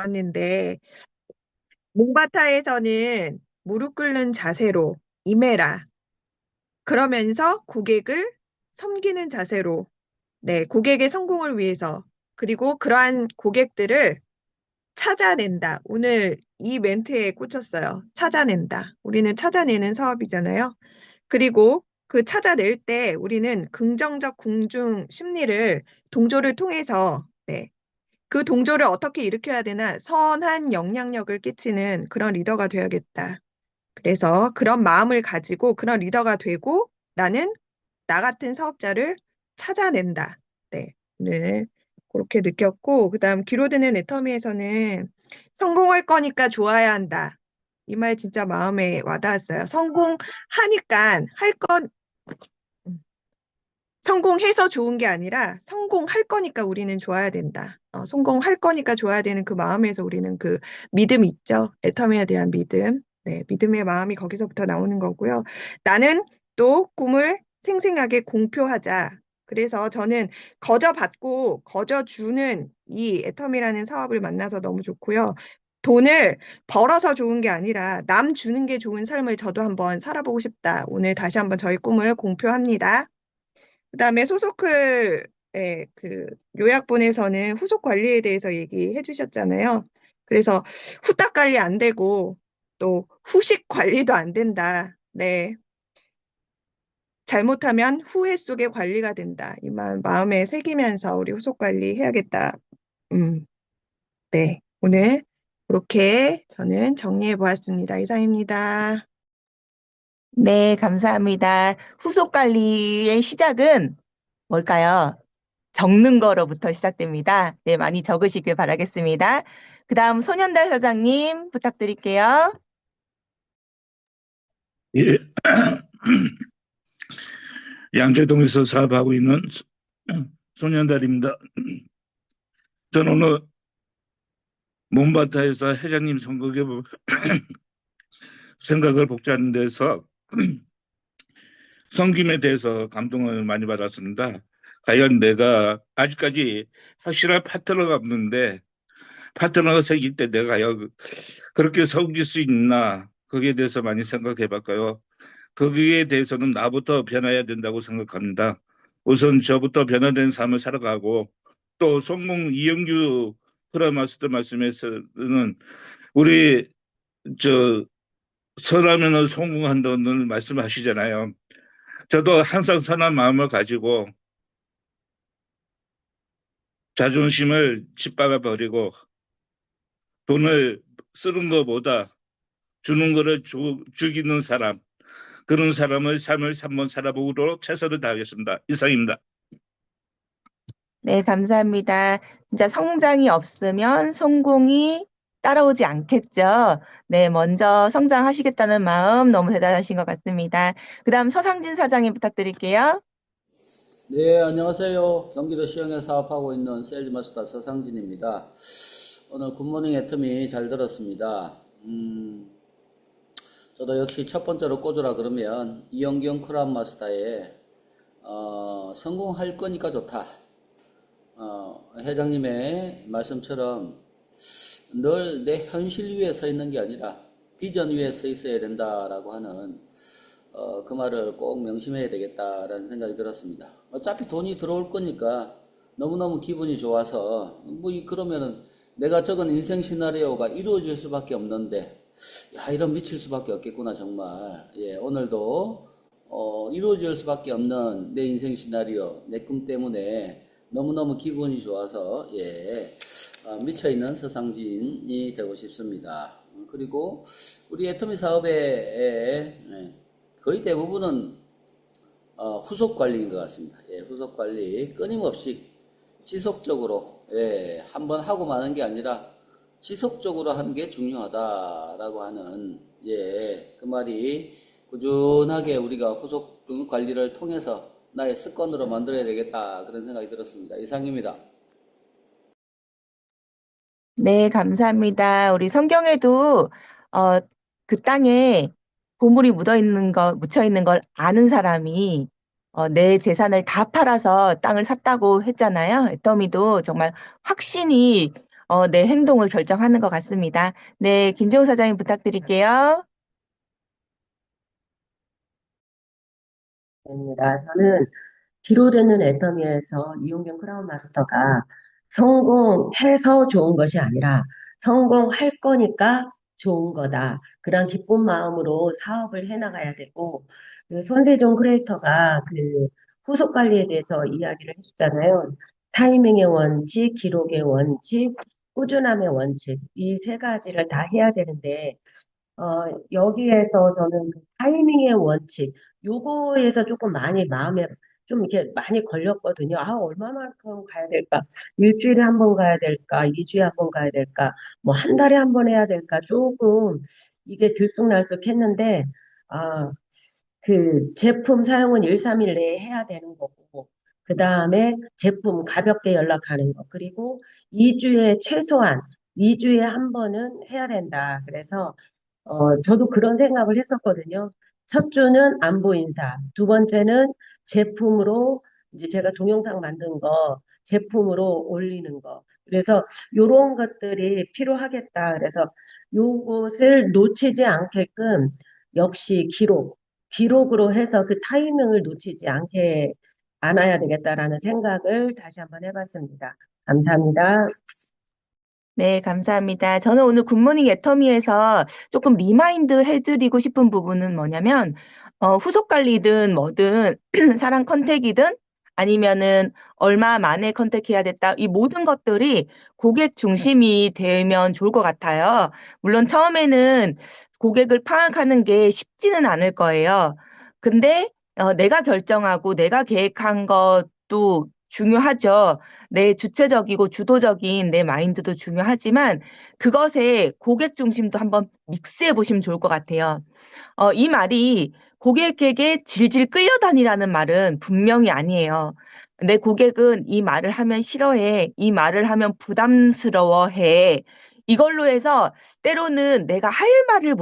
왔는데 몽바타에서는 무릎 꿇는 자세로 임해라. 그러면서 고객을 섬기는 자세로 네, 고객의 성공을 위해서 그리고 그러한 고객들을 찾아낸다. 오늘 이 멘트에 꽂혔어요. 찾아낸다. 우리는 찾아내는 사업이잖아요. 그리고 그 찾아낼 때 우리는 긍정적 궁중 심리를 동조를 통해서 네, 그 동조를 어떻게 일으켜야 되나 선한 영향력을 끼치는 그런 리더가 되어야겠다. 그래서 그런 마음을 가지고 그런 리더가 되고 나는 나 같은 사업자를 찾아낸다. 네, 오늘 그렇게 느꼈고 그다음 기로드는 애터미에서는 성공할 거니까 좋아야 한다. 이 말 진짜 마음에 와닿았어요. 성공하니까 할 건 성공해서 좋은 게 아니라 성공할 거니까 우리는 좋아야 된다. 성공할 거니까 좋아야 되는 그 마음에서 우리는 그 믿음 있죠. 애터미에 대한 믿음. 네, 믿음의 마음이 거기서부터 나오는 거고요. 나는 또 꿈을 생생하게 공표하자. 그래서 저는 거저 받고 거저 주는 이 애터미라는 사업을 만나서 너무 좋고요. 돈을 벌어서 좋은 게 아니라 남 주는 게 좋은 삶을 저도 한번 살아보고 싶다. 오늘 다시 한번 저희 꿈을 공표합니다. 그다음에 소속클 그 요약본에서는 후속 관리에 대해서 얘기해 주셨잖아요. 그래서 후딱 관리 안 되고 또 후식 관리도 안 된다. 네. 잘못하면 후회 속에 관리가 된다. 이 마음에 새기면서 우리 후속 관리 해야겠다. 음, 네. 오늘 그렇게 저는 정리해 보았습니다. 이상입니다. 네, 감사합니다. 후속 관리의 시작은 뭘까요? 적는 거로부터 시작됩니다. 네, 많이 적으시길 바라겠습니다. 그 다음 소년달 사장님 부탁드릴게요. 예, 양재동에서 사업하고 있는 소년달입니다. 저는 오늘 몬바타에서 회장님 선거에 생각을 복잡한 데서 섬김에 대해서 감동을 많이 받았습니다. 과연 내가 아직까지 확실한 파트너가 없는데 파트너가 생길 때 내가 그렇게 섬길 수 있나 거기에 대해서 많이 생각해 봤고요. 거기에 대해서는 나부터 변해야 된다고 생각합니다. 우선 저부터 변화된 삶을 살아가고 또 성공 이영규 프라마스터 말씀에서는 우리 저 선하면은 성공한다는 말씀하시잖아요. 저도 항상 선한 마음을 가지고 자존심을 짓박아 버리고 돈을 쓰는 것보다 주는 거를 죽이는 사람 그런 사람의 삶을 한번 살아보도록 최선을 다하겠습니다. 이상입니다. 네, 감사합니다. 진짜 성장이 없으면 성공이 따라오지 않겠죠. 네, 먼저 성장하시겠다는 마음 너무 대단하신 것 같습니다. 그 다음 서상진 사장님 부탁드릴게요. 네, 안녕하세요. 경기도 시흥에 사업하고 있는 세일즈마스터 서상진입니다. 오늘 굿모닝 애터미 잘 들었습니다. 저도 역시 첫 번째로 꽂으라 그러면 이영경 크라운 마스터의 성공할 거니까 좋다. 회장님의 말씀처럼 늘 내 현실 위에 서 있는 게 아니라 비전 위에 서 있어야 된다라고 하는 그 말을 꼭 명심해야 되겠다라는 생각이 들었습니다. 어차피 돈이 들어올 거니까 너무너무 기분이 좋아서 그러면은 내가 적은 인생 시나리오가 이루어질 수밖에 없는데 야 이런 미칠 수밖에 없겠구나 정말. 예, 오늘도 이루어질 수밖에 없는 내 인생 시나리오 내 꿈 때문에 너무너무 기분이 좋아서 미쳐있는 서상진이 되고 싶습니다. 그리고 우리 애터미 사업의 거의 대부분은 후속 관리인 것 같습니다. 후속 관리 끊임없이 지속적으로 한번 하고 마는 게 아니라 지속적으로 하는 게 중요하다라고 하는 그 말이 꾸준하게 우리가 후속 관리를 통해서 나의 습관으로 만들어야 되겠다 그런 생각이 들었습니다. 이상입니다. 네, 감사합니다. 우리 성경에도 그 땅에 보물이 묻혀 있는 걸 아는 사람이 내 재산을 다 팔아서 땅을 샀다고 했잖아요. 애터미도 정말 확신이 내 행동을 결정하는 것 같습니다. 네, 김정우 사장님 부탁드릴게요. 입니다. 저는 기로되는 애터미에서 이용균 크라운 마스터가 성공해서 좋은 것이 아니라 성공할 거니까 좋은 거다. 그런 기쁜 마음으로 사업을 해나가야 되고, 그 손세종 크리에이터가 그 후속 관리에 대해서 이야기를 해줬잖아요. 타이밍의 원칙, 기록의 원칙, 꾸준함의 원칙, 이 세 가지를 다 해야 되는데, 여기에서 저는 그 타이밍의 원칙, 요거에서 조금 많이 마음에 좀 이렇게 많이 걸렸거든요. 아, 얼마만큼 가야 될까? 일주일에 한 번 가야 될까? 2주에 한 번 가야 될까? 뭐 한 달에 한 번 해야 될까? 조금 이게 들쑥날쑥 했는데, 아, 그 제품 사용은 1, 3일 내에 해야 되는 거고, 그 다음에 제품 가볍게 연락하는 거, 그리고 2주에 최소한 2주에 한 번은 해야 된다. 그래서 저도 그런 생각을 했었거든요. 첫 주는 안부 인사, 두 번째는 제품으로 이제 제가 동영상 만든 거 제품으로 올리는 거. 그래서 요런 것들이 필요하겠다. 그래서 요것을 놓치지 않게끔 역시 기록으로 해서 그 타이밍을 놓치지 않게 안아야 되겠다라는 생각을 다시 한번 해봤습니다. 감사합니다. 네, 감사합니다. 저는 오늘 굿모닝 애터미에서 조금 리마인드 해드리고 싶은 부분은 뭐냐면, 후속 관리든 뭐든, 사랑 컨택이든, 아니면은 얼마 만에 컨택해야 됐다. 이 모든 것들이 고객 중심이 되면 좋을 것 같아요. 물론 처음에는 고객을 파악하는 게 쉽지는 않을 거예요. 근데, 내가 결정하고 내가 계획한 것도 중요하죠. 내 주체적이고 주도적인 내 마인드도 중요하지만 그것에 고객 중심도 한번 믹스해 보시면 좋을 것 같아요. 이 말이 고객에게 질질 끌려다니라는 말은 분명히 아니에요. 내 고객은 이 말을 하면 싫어해. 이 말을 하면 부담스러워해. 이걸로 해서 때로는 내가 할 말을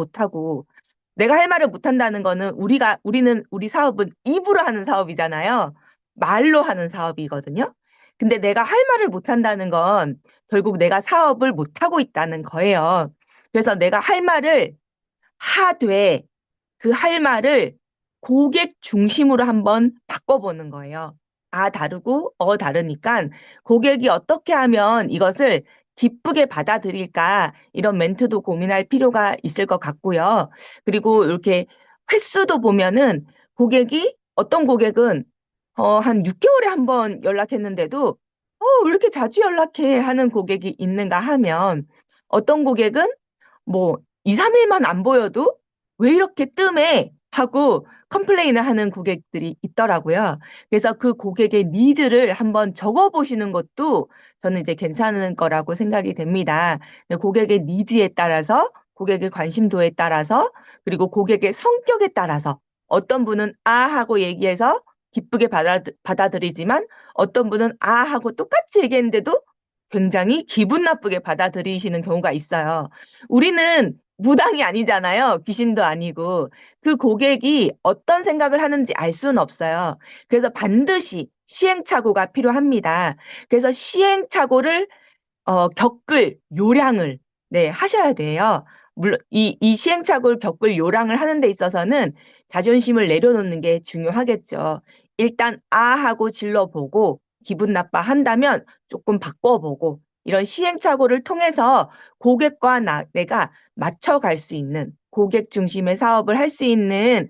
못한다는 거는 우리 사업은 입으로 하는 사업이잖아요. 말로 하는 사업이거든요. 근데 내가 할 말을 못한다는 건 결국 내가 사업을 못하고 있다는 거예요. 그래서 내가 할 말을 하되 그 할 말을 고객 중심으로 한번 바꿔보는 거예요. 다르고 다르니까 고객이 어떻게 하면 이것을 기쁘게 받아들일까 이런 멘트도 고민할 필요가 있을 것 같고요. 그리고 이렇게 횟수도 보면은 어떤 고객은 한 6개월에 한 번 연락했는데도 왜 이렇게 자주 연락해 하는 고객이 있는가 하면 어떤 고객은 뭐 2, 3일만 안 보여도 왜 이렇게 뜸해? 하고 컴플레인을 하는 고객들이 있더라고요. 그래서 그 고객의 니즈를 한번 적어보시는 것도 저는 이제 괜찮은 거라고 생각이 됩니다. 고객의 니즈에 따라서, 고객의 관심도에 따라서, 그리고 고객의 성격에 따라서 어떤 분은 하고 얘기해서 기쁘게 받아들이지만 어떤 분은 하고 똑같이 얘기했는데도 굉장히 기분 나쁘게 받아들이시는 경우가 있어요. 우리는 무당이 아니잖아요. 귀신도 아니고. 그 고객이 어떤 생각을 하는지 알 수는 없어요. 그래서 반드시 시행착오가 필요합니다. 그래서 시행착오를 겪을 요량을 네, 하셔야 돼요. 물론 이 시행착오를 겪을 요량을 하는 데 있어서는 자존심을 내려놓는 게 중요하겠죠. 일단 하고 질러보고 기분 나빠한다면 조금 바꿔보고 이런 시행착오를 통해서 고객과 내가 맞춰갈 수 있는 고객 중심의 사업을 할 수 있는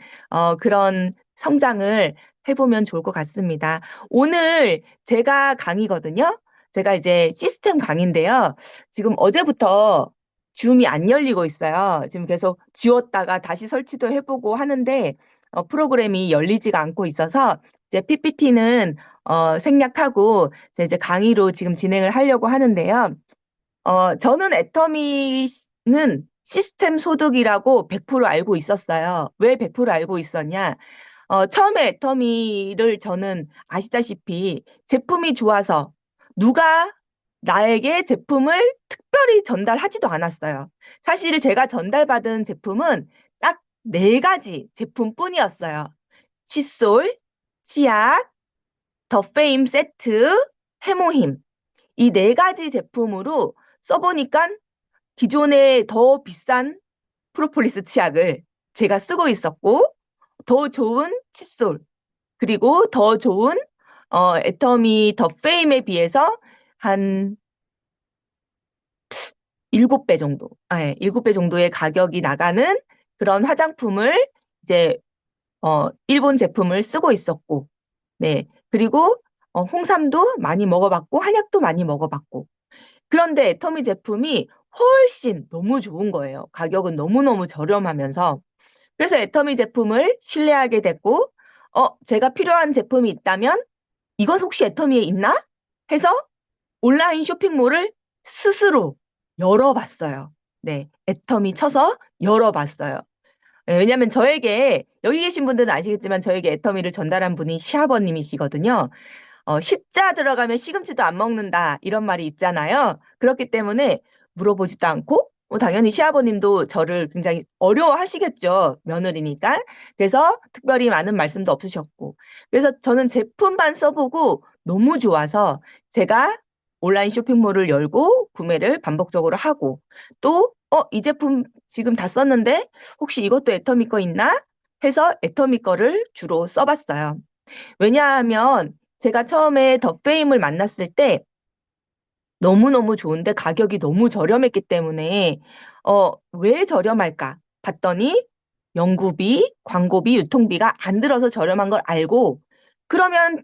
그런 성장을 해보면 좋을 것 같습니다. 오늘 제가 강의거든요. 제가 이제 시스템 강의인데요. 지금 어제부터 줌이 안 열리고 있어요. 지금 계속 지웠다가 다시 설치도 해보고 하는데 프로그램이 열리지가 않고 있어서 이제 PPT는 생략하고 이제 강의로 지금 진행을 하려고 하는데요. 저는 애터미는 시스템 소득이라고 100% 알고 있었어요. 왜 100% 알고 있었냐? 처음에 애터미를 저는 아시다시피 제품이 좋아서 누가 나에게 제품을 특별히 전달하지도 않았어요. 사실 제가 전달받은 제품은 딱 4가지 제품뿐이었어요. 칫솔, 치약, 더 페임 세트, 해모힘. 이 4가지 제품으로 써보니까 기존에 더 비싼 프로폴리스 치약을 제가 쓰고 있었고, 더 좋은 칫솔, 그리고 더 좋은 애터미 더 페임에 비해서 한 7배 정도, 예, 7배 정도의 가격이 나가는 그런 화장품을 이제 일본 제품을 쓰고 있었고, 네. 그리고 홍삼도 많이 먹어봤고, 한약도 많이 먹어봤고. 그런데 애터미 제품이 훨씬 너무 좋은 거예요. 가격은 너무너무 저렴하면서. 그래서 애터미 제품을 신뢰하게 됐고, 제가 필요한 제품이 있다면, 이건 혹시 애터미에 있나? 해서 온라인 쇼핑몰을 스스로 열어봤어요. 네. 애터미 쳐서 열어봤어요. 예, 왜냐면 저에게, 여기 계신 분들은 아시겠지만 저에게 애터미를 전달한 분이 시아버님이시거든요. 시자 들어가면 시금치도 안 먹는다, 이런 말이 있잖아요. 그렇기 때문에 물어보지도 않고, 당연히 시아버님도 저를 굉장히 어려워하시겠죠. 며느리니까. 그래서 특별히 많은 말씀도 없으셨고. 그래서 저는 제품만 써보고 너무 좋아서 제가 온라인 쇼핑몰을 열고 구매를 반복적으로 하고, 또, 이 제품 지금 다 썼는데 혹시 이것도 애터미 거 있나? 해서 애터미 거를 주로 써봤어요. 왜냐하면 제가 처음에 더 페임을 만났을 때 너무너무 좋은데 가격이 너무 저렴했기 때문에 왜 저렴할까 봤더니 연구비, 광고비, 유통비가 안 들어서 저렴한 걸 알고, 그러면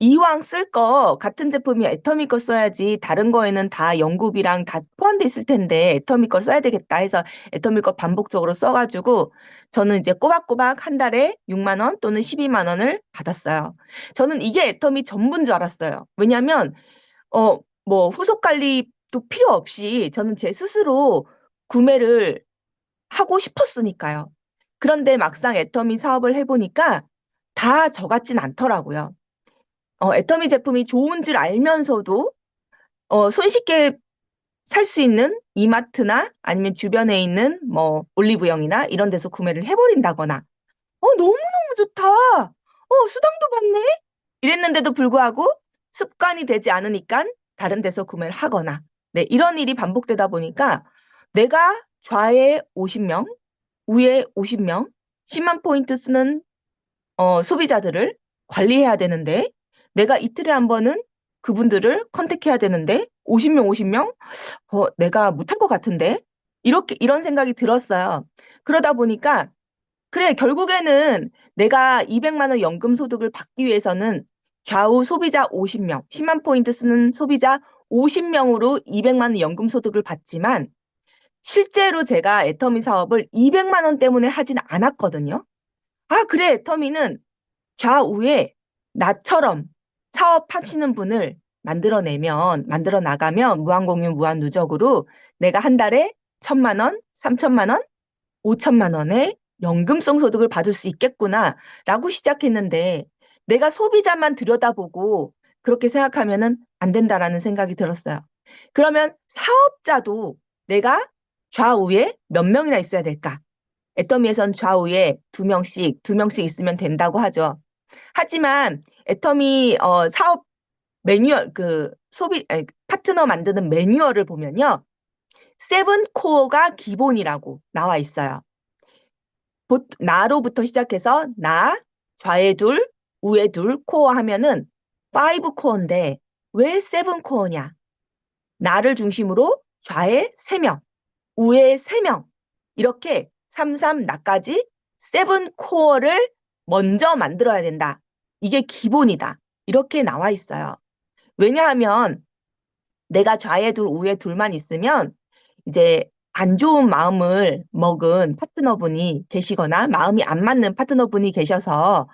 이왕 쓸 거 같은 제품이 애터미 거 써야지, 다른 거에는 다 연구비랑 다 포함돼 있을 텐데 애터미 걸 써야 되겠다 해서 애터미 거 반복적으로 써가지고 저는 이제 꼬박꼬박 한 달에 6만 원 또는 12만 원을 받았어요. 저는 이게 애터미 전부인 줄 알았어요. 왜냐면 뭐 후속 관리도 필요 없이 저는 제 스스로 구매를 하고 싶었으니까요. 그런데 막상 애터미 사업을 해보니까 다 저 같진 않더라고요. 애터미 제품이 좋은 줄 알면서도 손쉽게 살 수 있는 이마트나 아니면 주변에 있는 뭐 올리브영이나 이런 데서 구매를 해버린다거나, 너무너무 좋다. 수당도 받네. 이랬는데도 불구하고 습관이 되지 않으니까 다른 데서 구매를 하거나, 네, 이런 일이 반복되다 보니까 내가 좌에 50명, 우에 50명, 10만 포인트 쓰는 소비자들을 관리해야 되는데, 내가 이틀에 한 번은 그분들을 컨택해야 되는데 50명 50명? 내가 못할 것 같은데? 이런 생각이 들었어요. 그러다 보니까 그래, 결국에는 내가 200만 원 연금 소득을 받기 위해서는 좌우 소비자 50명, 10만 포인트 쓰는 소비자 50명으로 200만 원 연금 소득을 받지만, 실제로 제가 애터미 사업을 200만 원 때문에 하진 않았거든요. 그래, 애터미는 좌우에 나처럼 사업하시는 분을 만들어 나가면 무한공유, 무한누적으로 내가 한 달에 1,000만 원, 3천만 원, 5천만 원의 연금성 소득을 받을 수 있겠구나라고 시작했는데, 내가 소비자만 들여다보고 그렇게 생각하면은 안 된다라는 생각이 들었어요. 그러면 사업자도 내가 좌우에 몇 명이나 있어야 될까? 애터미에선 좌우에 2명씩, 2명씩 있으면 된다고 하죠. 하지만 애터미 사업 매뉴얼, 파트너 만드는 매뉴얼을 보면요, 세븐 코어가 기본이라고 나와 있어요. 나로부터 시작해서 나, 좌에 둘, 우에 둘, 코어 하면은 5 코어인데 왜 7 코어냐? 나를 중심으로 좌에 3명, 우에 3명, 이렇게 3, 3, 나까지 7 코어를 먼저 만들어야 된다. 이게 기본이다. 이렇게 나와 있어요. 왜냐하면 내가 좌에 둘, 우에 둘만 있으면 이제 안 좋은 마음을 먹은 파트너분이 계시거나 마음이 안 맞는 파트너분이 계셔서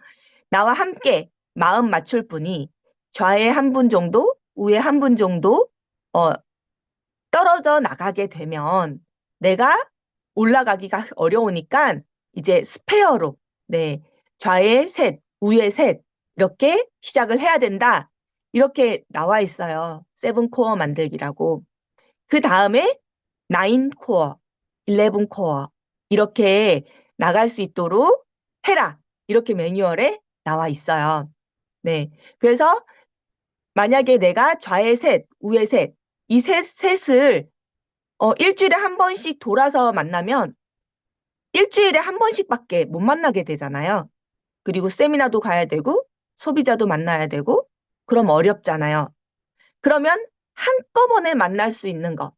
나와 함께 마음 맞출 분이 좌에 한 분 정도, 우에 한 분 정도 어, 떨어져 나가게 되면 내가 올라가기가 어려우니까 이제 스페어로, 네, 좌에 셋, 우에 셋, 이렇게 시작을 해야 된다. 이렇게 나와 있어요. 7 코어 만들기라고. 그 다음에 9 코어, 11 코어, 이렇게 나갈 수 있도록 해라. 이렇게 매뉴얼에 나와 있어요. 네. 그래서 만약에 내가 좌에 셋, 우에 셋, 이 셋을 일주일에 한 번씩 돌아서 만나면 일주일에 한 번씩밖에 못 만나게 되잖아요. 그리고 세미나도 가야 되고 소비자도 만나야 되고 그럼 어렵잖아요. 그러면 한꺼번에 만날 수 있는 것.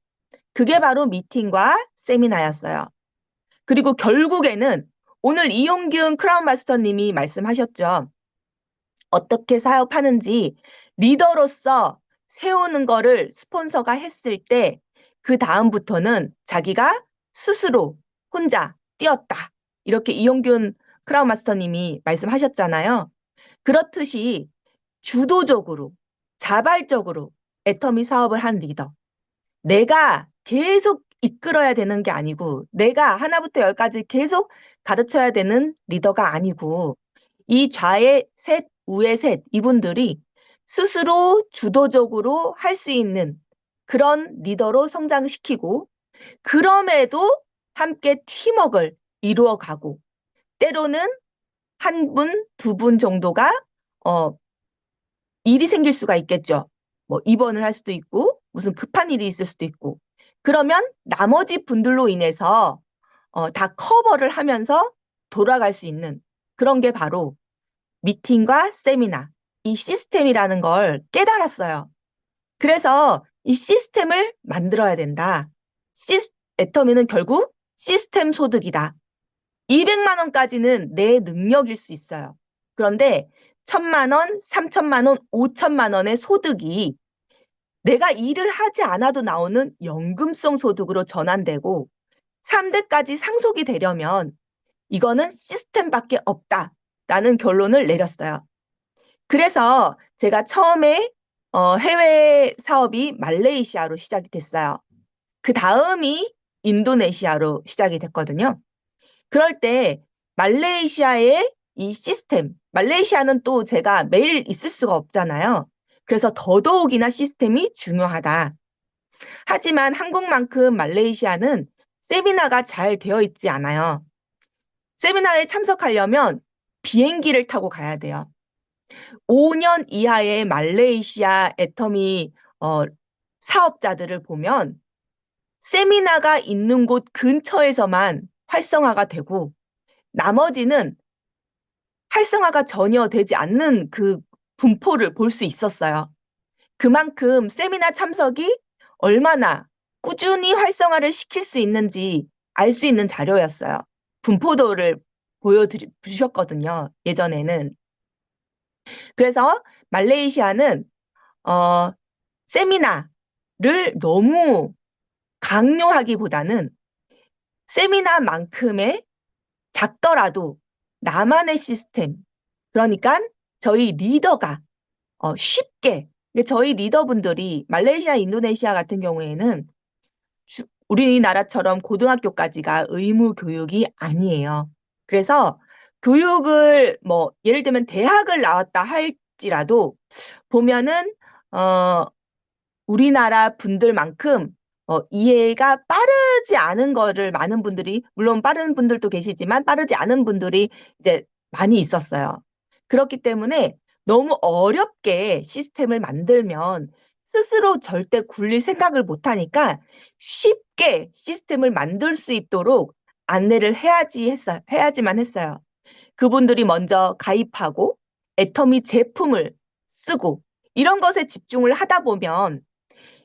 그게 바로 미팅과 세미나였어요. 그리고 결국에는 오늘 이용균 크라운 마스터님이 말씀하셨죠. 어떻게 사업하는지 리더로서 세우는 거를 스폰서가 했을 때 그 다음부터는 자기가 스스로 혼자 뛰었다. 이렇게 이용균 크라운 마스터님이 말씀하셨잖아요. 그렇듯이 주도적으로, 자발적으로 애터미 사업을 한 리더. 내가 계속 이끌어야 되는 게 아니고, 내가 하나부터 열까지 계속 가르쳐야 되는 리더가 아니고, 이 좌의 셋, 우의 셋, 이분들이 스스로 주도적으로 할 수 있는 그런 리더로 성장시키고, 그럼에도 함께 팀워크를 이루어가고, 때로는 한 분, 두 분 정도가 일이 생길 수가 있겠죠. 뭐 입원을 할 수도 있고 무슨 급한 일이 있을 수도 있고 그러면 나머지 분들로 인해서 다 커버를 하면서 돌아갈 수 있는 그런 게 바로 미팅과 세미나, 이 시스템이라는 걸 깨달았어요. 그래서 이 시스템을 만들어야 된다. 애터미는 결국 시스템 소득이다. 200만 원까지는 내 능력일 수 있어요. 그런데 1,000만 원, 3,000만 원, 5천만 원의 소득이 내가 일을 하지 않아도 나오는 연금성 소득으로 전환되고 3대까지 상속이 되려면 이거는 시스템밖에 없다라는 결론을 내렸어요. 그래서 제가 처음에 해외 사업이 말레이시아로 시작이 됐어요. 그 다음이 인도네시아로 시작이 됐거든요. 그럴 때 말레이시아의 이 시스템, 말레이시아는 또 제가 매일 있을 수가 없잖아요. 그래서 더더욱이나 시스템이 중요하다. 하지만 한국만큼 말레이시아는 세미나가 잘 되어 있지 않아요. 세미나에 참석하려면 비행기를 타고 가야 돼요. 5년 이하의 말레이시아 애터미 사업자들을 보면 세미나가 있는 곳 근처에서만 활성화가 되고 나머지는 활성화가 전혀 되지 않는 그 분포를 볼 수 있었어요. 그만큼 세미나 참석이 얼마나 꾸준히 활성화를 시킬 수 있는지 알 수 있는 자료였어요. 분포도를 보여주셨거든요. 예전에는. 그래서 말레이시아는 세미나를 너무 강요하기보다는 세미나만큼의 작더라도 나만의 시스템, 그러니까 저희 리더가 쉽게, 저희 리더분들이 말레이시아, 인도네시아 같은 경우에는 우리나라처럼 고등학교까지가 의무 교육이 아니에요. 그래서 교육을 뭐 예를 들면 대학을 나왔다 할지라도 보면은 우리나라 분들만큼 이해가 빠르지 않은 거를 많은 분들이, 물론 빠른 분들도 계시지만 빠르지 않은 분들이 이제 많이 있었어요. 그렇기 때문에 너무 어렵게 시스템을 만들면 스스로 절대 굴릴 생각을 못 하니까 쉽게 시스템을 만들 수 있도록 안내를 해야지만 했어요. 그분들이 먼저 가입하고 애터미 제품을 쓰고 이런 것에 집중을 하다 보면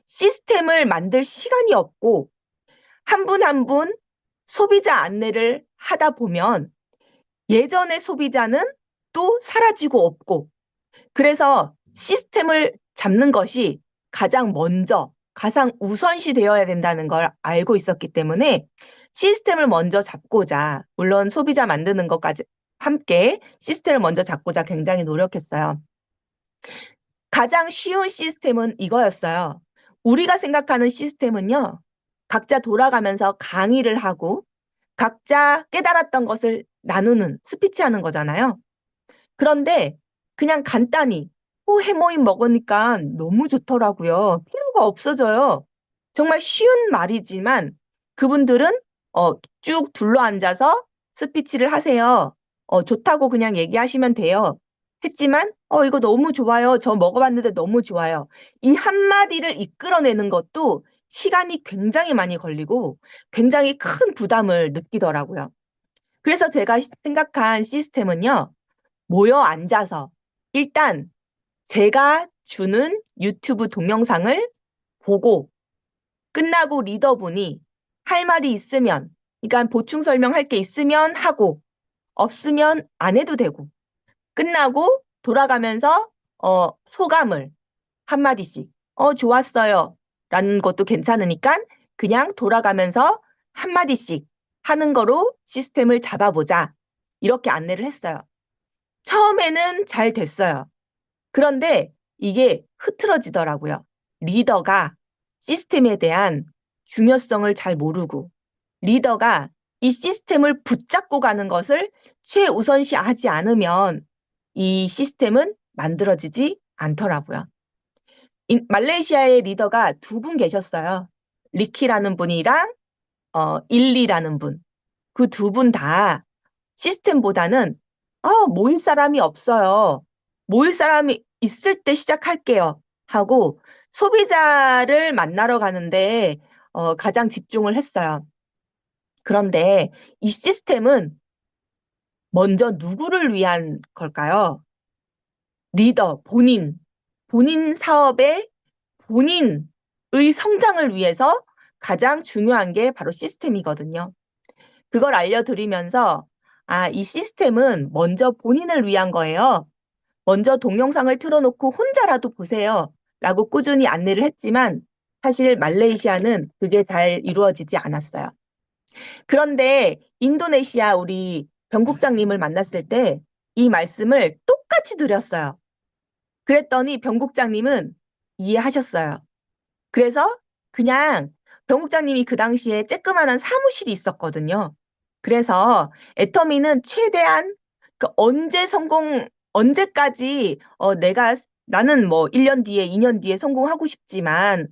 시스템을 만들 시간이 없고 한 분 한 분 소비자 안내를 하다 보면 예전의 소비자는 또 사라지고 없고 그래서 시스템을 잡는 것이 가장 먼저 가장 우선시 되어야 된다는 걸 알고 있었기 때문에 시스템을 먼저 잡고자 물론 소비자 만드는 것까지 함께 시스템을 먼저 잡고자 굉장히 노력했어요. 가장 쉬운 시스템은 이거였어요. 우리가 생각하는 시스템은요. 각자 돌아가면서 강의를 하고 각자 깨달았던 것을 나누는 스피치하는 거잖아요. 그런데 그냥 간단히 해모임 먹으니까 너무 좋더라고요. 필요가 없어져요. 정말 쉬운 말이지만 그분들은 쭉 둘러앉아서 스피치를 하세요. 좋다고 그냥 얘기하시면 돼요. 했지만 이거 너무 좋아요. 저 먹어봤는데 너무 좋아요. 이 한마디를 이끌어내는 것도 시간이 굉장히 많이 걸리고 굉장히 큰 부담을 느끼더라고요. 그래서 제가 생각한 시스템은요, 모여 앉아서 일단 제가 주는 유튜브 동영상을 보고 끝나고 리더분이 할 말이 있으면, 그러니까 보충 설명할 게 있으면 하고 없으면 안 해도 되고 끝나고 돌아가면서 소감을 한마디씩 좋았어요 라는 것도 괜찮으니까 그냥 돌아가면서 한마디씩 하는 거로 시스템을 잡아보자 이렇게 안내를 했어요. 처음에는 잘 됐어요. 그런데 이게 흐트러지더라고요. 리더가 시스템에 대한 중요성을 잘 모르고 리더가 이 시스템을 붙잡고 가는 것을 최우선시하지 않으면 이 시스템은 만들어지지 않더라고요. 말레이시아의 리더가 두 분 계셨어요. 리키라는 분이랑 일리라는 분. 그 두 분 다 시스템보다는 모일 사람이 없어요. 모일 사람이 있을 때 시작할게요. 하고 소비자를 만나러 가는데 가장 집중을 했어요. 그런데 이 시스템은 먼저 누구를 위한 걸까요? 리더, 본인 사업의 본인의 성장을 위해서 가장 중요한 게 바로 시스템이거든요. 그걸 알려드리면서 이 시스템은 먼저 본인을 위한 거예요. 먼저 동영상을 틀어놓고 혼자라도 보세요. 라고 꾸준히 안내를 했지만 사실 말레이시아는 그게 잘 이루어지지 않았어요. 그런데 인도네시아 우리 변국장님을 만났을 때 이 말씀을 똑같이 드렸어요. 그랬더니 변국장님은 이해하셨어요. 그래서 그냥 변국장님이 그 당시에 쬐끄만한 사무실이 있었거든요. 그래서 애터미는 최대한 언제까지 나는 뭐 1년 뒤에, 2년 뒤에 성공하고 싶지만,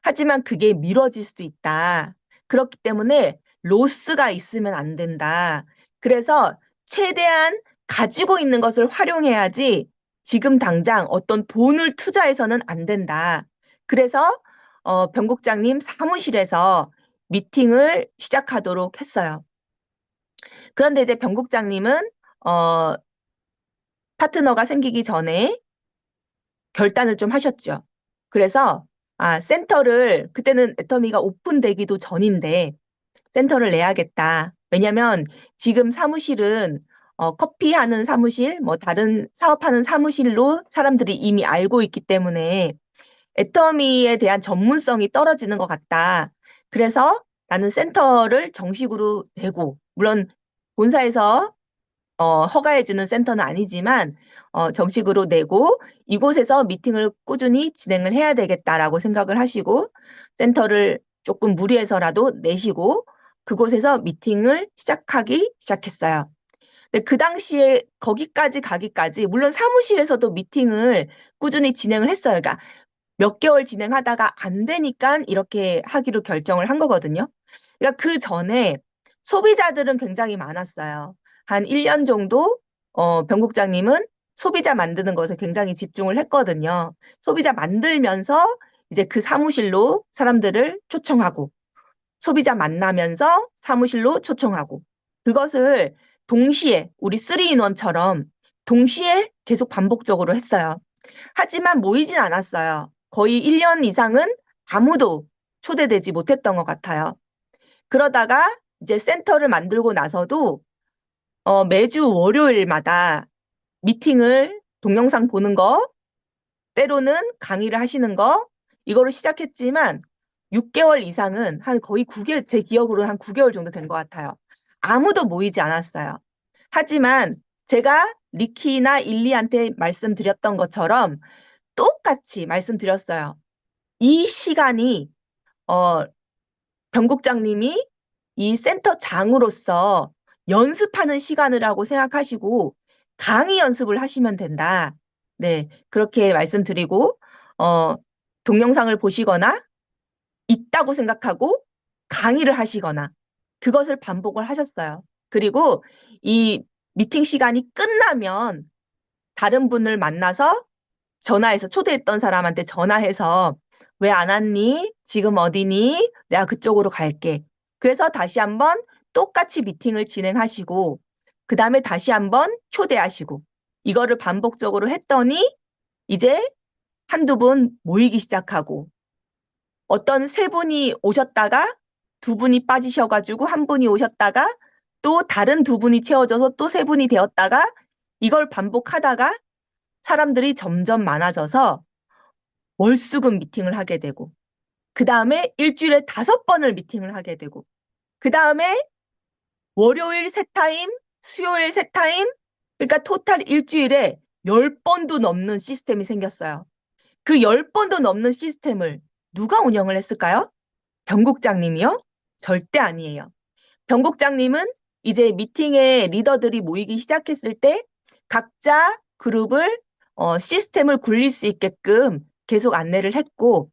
하지만 그게 미뤄질 수도 있다. 그렇기 때문에 로스가 있으면 안 된다. 그래서 최대한 가지고 있는 것을 활용해야지 지금 당장 어떤 돈을 투자해서는 안 된다. 그래서 변국장님 사무실에서 미팅을 시작하도록 했어요. 그런데 이제 변국장님은 파트너가 생기기 전에 결단을 좀 하셨죠. 그래서 센터를 그때는 애터미가 오픈되기도 전인데 센터를 내야겠다. 왜냐면 지금 사무실은 커피하는 사무실, 뭐 다른 사업하는 사무실로 사람들이 이미 알고 있기 때문에 애터미에 대한 전문성이 떨어지는 것 같다. 그래서 나는 센터를 정식으로 내고, 물론 본사에서 허가해주는 센터는 아니지만 정식으로 내고 이곳에서 미팅을 꾸준히 진행을 해야 되겠다라고 생각을 하시고 센터를 조금 무리해서라도 내시고 그곳에서 미팅을 시작하기 시작했어요. 근데 그 당시에 거기까지 가기까지 물론 사무실에서도 미팅을 꾸준히 진행을 했어요. 그러니까 몇 개월 진행하다가 안 되니까 이렇게 하기로 결정을 한 거거든요. 그러니까 그 전에 소비자들은 굉장히 많았어요. 한 1년 정도 변국장님은 소비자 만드는 것에 굉장히 집중을 했거든요. 소비자 만들면서 이제 그 사무실로 사람들을 초청하고 소비자 만나면서 사무실로 초청하고 그것을 동시에 우리 3인원처럼 동시에 계속 반복적으로 했어요. 하지만 모이진 않았어요. 거의 1년 이상은 아무도 초대되지 못했던 것 같아요. 그러다가 이제 센터를 만들고 나서도 매주 월요일마다 미팅을 동영상 보는 거, 때로는 강의를 하시는 거, 이거로 시작했지만 6개월 이상은 한 거의 9개월, 제 기억으로는 한 9개월 정도 된 것 같아요. 아무도 모이지 않았어요. 하지만 제가 리키나 일리한테 말씀드렸던 것처럼 똑같이 말씀드렸어요. 이 시간이 변국장님이 이 센터장으로서 연습하는 시간이라고 생각하시고 강의 연습을 하시면 된다. 네, 그렇게 말씀드리고 동영상을 보시거나 있다고 생각하고 강의를 하시거나 그것을 반복을 하셨어요. 그리고 이 미팅 시간이 끝나면 다른 분을 만나서 초대했던 사람한테 전화해서 왜 안 왔니? 지금 어디니? 내가 그쪽으로 갈게. 그래서 다시 한번 똑같이 미팅을 진행하시고, 그 다음에 다시 한번 초대하시고, 이거를 반복적으로 했더니, 이제 한두 분 모이기 시작하고, 어떤 세 분이 오셨다가 두 분이 빠지셔가지고 한 분이 오셨다가 또 다른 두 분이 채워져서 또 세 분이 되었다가 이걸 반복하다가 사람들이 점점 많아져서 월수금 미팅을 하게 되고, 그 다음에 일주일에 5번을 미팅을 하게 되고, 그 다음에 월요일 세 타임, 수요일 세 타임, 그러니까 토탈 일주일에 10번도 넘는 시스템이 생겼어요. 그 10번도 넘는 시스템을 누가 운영을 했을까요? 변국장님이요? 절대 아니에요. 변국장님은 이제 미팅에 리더들이 모이기 시작했을 때 각자 그룹을 시스템을 굴릴 수 있게끔 계속 안내를 했고,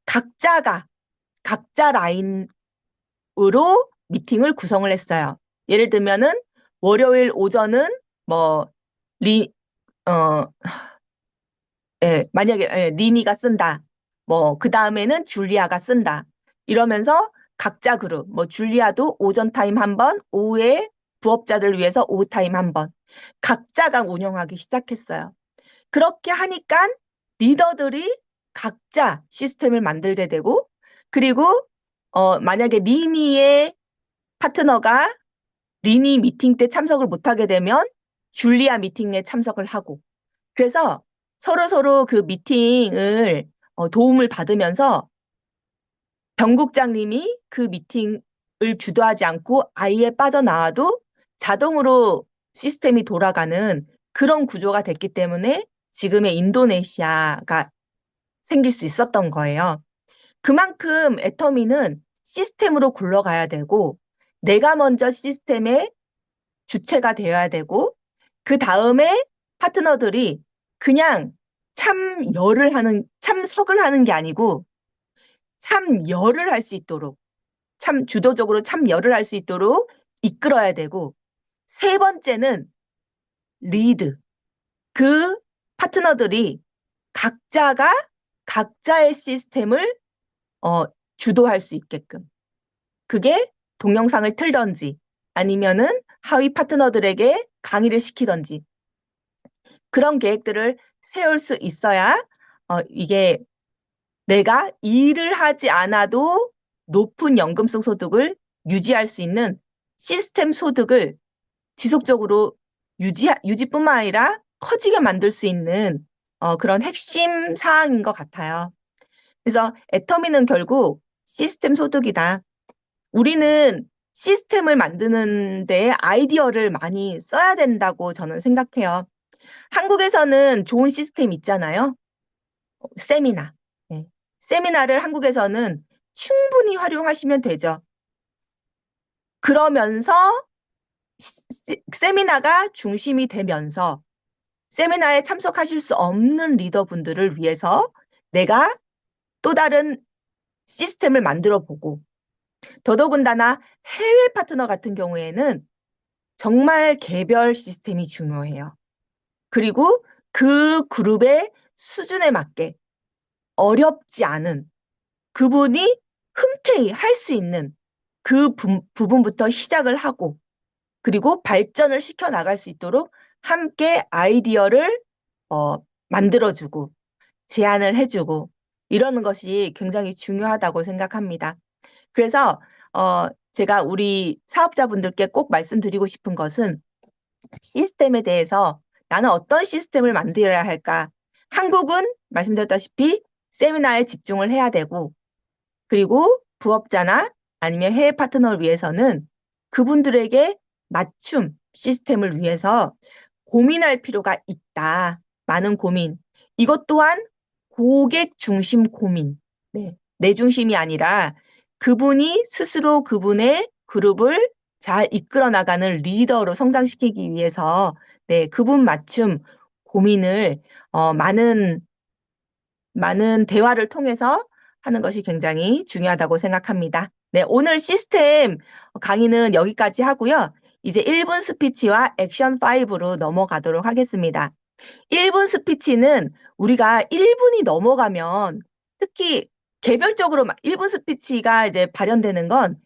각자가 각자 라인으로 미팅을 구성을 했어요. 예를 들면은 월요일 오전은 뭐 어, 만약에 리니가 쓴다. 뭐 그 다음에는 줄리아가 쓴다. 이러면서 각자 그룹, 뭐 줄리아도 오전 타임 한 번, 오후에 부업자들을 위해서 오후 타임 한 번. 각자가 운영하기 시작했어요. 그렇게 하니까 리더들이 각자 시스템을 만들게 되고, 그리고 만약에 리니의 파트너가 리니 미팅 때 참석을 못하게 되면 줄리아 미팅에 참석을 하고, 그래서 서로 그 미팅을 도움을 받으면서 변국장님이 그 미팅을 주도하지 않고 아예 빠져나와도 자동으로 시스템이 돌아가는 그런 구조가 됐기 때문에 지금의 인도네시아가 생길 수 있었던 거예요. 그만큼 애터미는 시스템으로 굴러가야 되고, 내가 먼저 시스템의 주체가 되어야 되고, 그 다음에 파트너들이 그냥 참석을 하는 게 아니고 참여를 할 수 있도록, 참 주도적으로 참여를 할 수 있도록 이끌어야 되고, 세 번째는 리드. 그 파트너들이 각자가 각자의 시스템을 주도할 수 있게끔. 그게 동영상을 틀던지 아니면은 하위 파트너들에게 강의를 시키던지 그런 계획들을 세울 수 있어야 이게 내가 일을 하지 않아도 높은 연금성 소득을 유지할 수 있는 시스템 소득을 지속적으로 유지뿐만 아니라 커지게 만들 수 있는 그런 핵심 사항인 것 같아요. 그래서 애터미는 결국 시스템 소득이다. 우리는 시스템을 만드는 데 아이디어를 많이 써야 된다고 저는 생각해요. 한국에서는 좋은 시스템 있잖아요. 세미나. 네. 세미나를 한국에서는 충분히 활용하시면 되죠. 그러면서 세미나가 중심이 되면서 세미나에 참석하실 수 없는 리더분들을 위해서 내가 또 다른 시스템을 만들어 보고, 더더군다나 해외 파트너 같은 경우에는 정말 개별 시스템이 중요해요. 그리고 그 그룹의 수준에 맞게 어렵지 않은, 그분이 흔쾌히 할 수 있는 그 부분부터 시작을 하고, 그리고 발전을 시켜 나갈 수 있도록 함께 아이디어를 만들어주고 제안을 해주고 이러는 것이 굉장히 중요하다고 생각합니다. 그래서 제가 우리 사업자분들께 꼭 말씀드리고 싶은 것은 시스템에 대해서 나는 어떤 시스템을 만들어야 할까? 한국은 말씀드렸다시피 세미나에 집중을 해야 되고, 그리고 부업자나 아니면 해외 파트너를 위해서는 그분들에게 맞춤 시스템을 위해서 고민할 필요가 있다. 많은 고민. 이것 또한 고객 중심 고민. 네. 내 중심이 아니라 그분이 스스로 그분의 그룹을 잘 이끌어 나가는 리더로 성장시키기 위해서 네, 그분 맞춤 고민을 많은 대화를 통해서 하는 것이 굉장히 중요하다고 생각합니다. 네, 오늘 시스템 강의는 여기까지 하고요. 이제 1분 스피치와 액션 5로 넘어가도록 하겠습니다. 1분 스피치는 우리가 1분이 넘어가면 특히 개별적으로 1분 스피치가 이제 발현되는 건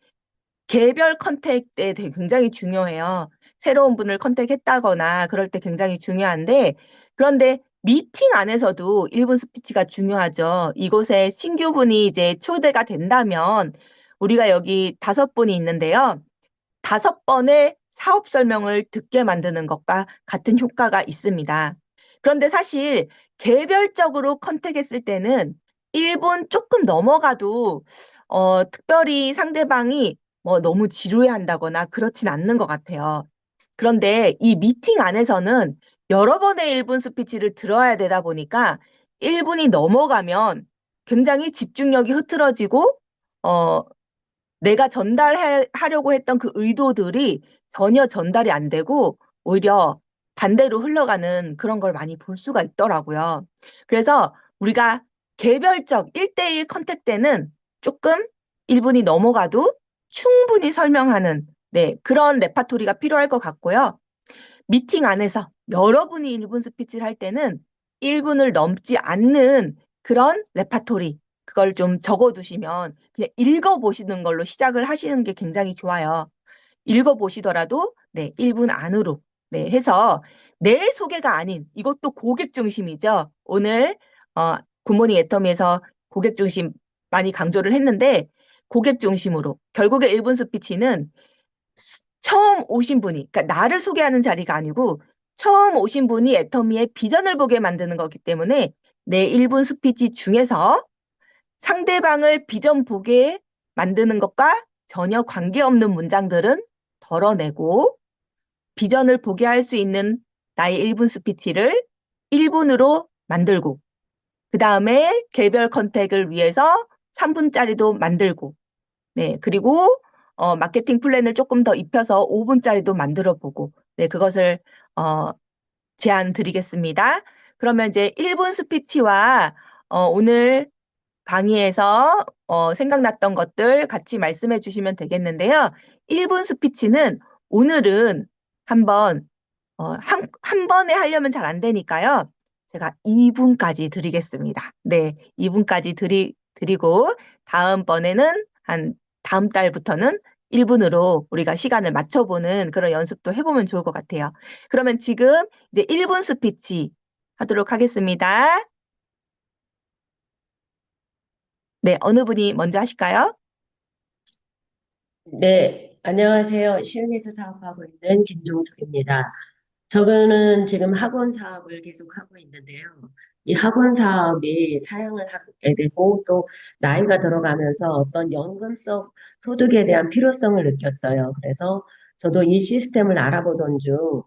개별 컨택 때 되게 굉장히 중요해요. 새로운 분을 컨택했다거나 그럴 때 굉장히 중요한데, 그런데 미팅 안에서도 1분 스피치가 중요하죠. 이곳에 신규 분이 이제 초대가 된다면 우리가 여기 5분이 있는데요. 5번의 사업 설명을 듣게 만드는 것과 같은 효과가 있습니다. 그런데 사실 개별적으로 컨택했을 때는 1분 조금 넘어가도 특별히 상대방이 뭐 너무 지루해 한다거나 그렇진 않는 것 같아요. 그런데 이 미팅 안에서는 여러 번의 1분 스피치를 들어야 되다 보니까 1분이 넘어가면 굉장히 집중력이 흐트러지고 어, 내가 전달하려고 했던 그 의도들이 전혀 전달이 안 되고 오히려 반대로 흘러가는 그런 걸 많이 볼 수가 있더라고요. 그래서 우리가 개별적 1대1 컨택 때는 조금 1분이 넘어가도 충분히 설명하는 그런 레파토리가 필요할 것 같고요. 미팅 안에서 여러분이 1분 스피치를 할 때는 1분을 넘지 않는 그런 레파토리, 그걸 좀 적어두시면 그냥 읽어보시는 걸로 시작을 하시는 게 굉장히 좋아요. 읽어보시더라도 1분 안으로 해서 내 소개가 아닌, 이것도 고객 중심이죠. 오늘 굿모닝 애터미에서 고객 중심 많이 강조를 했는데, 고객 중심으로 결국에 1분 스피치는 처음 오신 분이, 그러니까 나를 소개하는 자리가 아니고 처음 오신 분이 애터미의 비전을 보게 만드는 거기 때문에 내 1분 스피치 중에서 상대방을 비전 보게 만드는 것과 전혀 관계없는 문장들은 덜어내고 비전을 보게 할 수 있는 나의 1분 스피치를 1분으로 만들고, 그 다음에 개별 컨택을 위해서 3분짜리도 만들고, 그리고 마케팅 플랜을 조금 더 입혀서 5분짜리도 만들어 보고, 그것을 제안 드리겠습니다. 그러면 이제 1분 스피치와 오늘 강의에서 생각났던 것들 같이 말씀해 주시면 되겠는데요. 1분 스피치는 오늘은 한번 한 번에 하려면 잘 안 되니까요. 제가 2분까지 드리겠습니다. 2분까지 드리고 다음번에는 다음 달부터는 1분으로 우리가 시간을 맞춰보는 그런 연습도 해보면 좋을 것 같아요. 그러면 지금 이제 1분 스피치 하도록 하겠습니다. 어느 분이 먼저 하실까요? 네, 안녕하세요. 시흥에서 사업하고 있는 김종숙입니다. 저는 지금 학원 사업을 계속 하고 있는데요. 이 학원 사업이 사양을 하게 되고 또 나이가 들어가면서 어떤 연금성 소득에 대한 필요성을 느꼈어요. 그래서 저도 이 시스템을 알아보던 중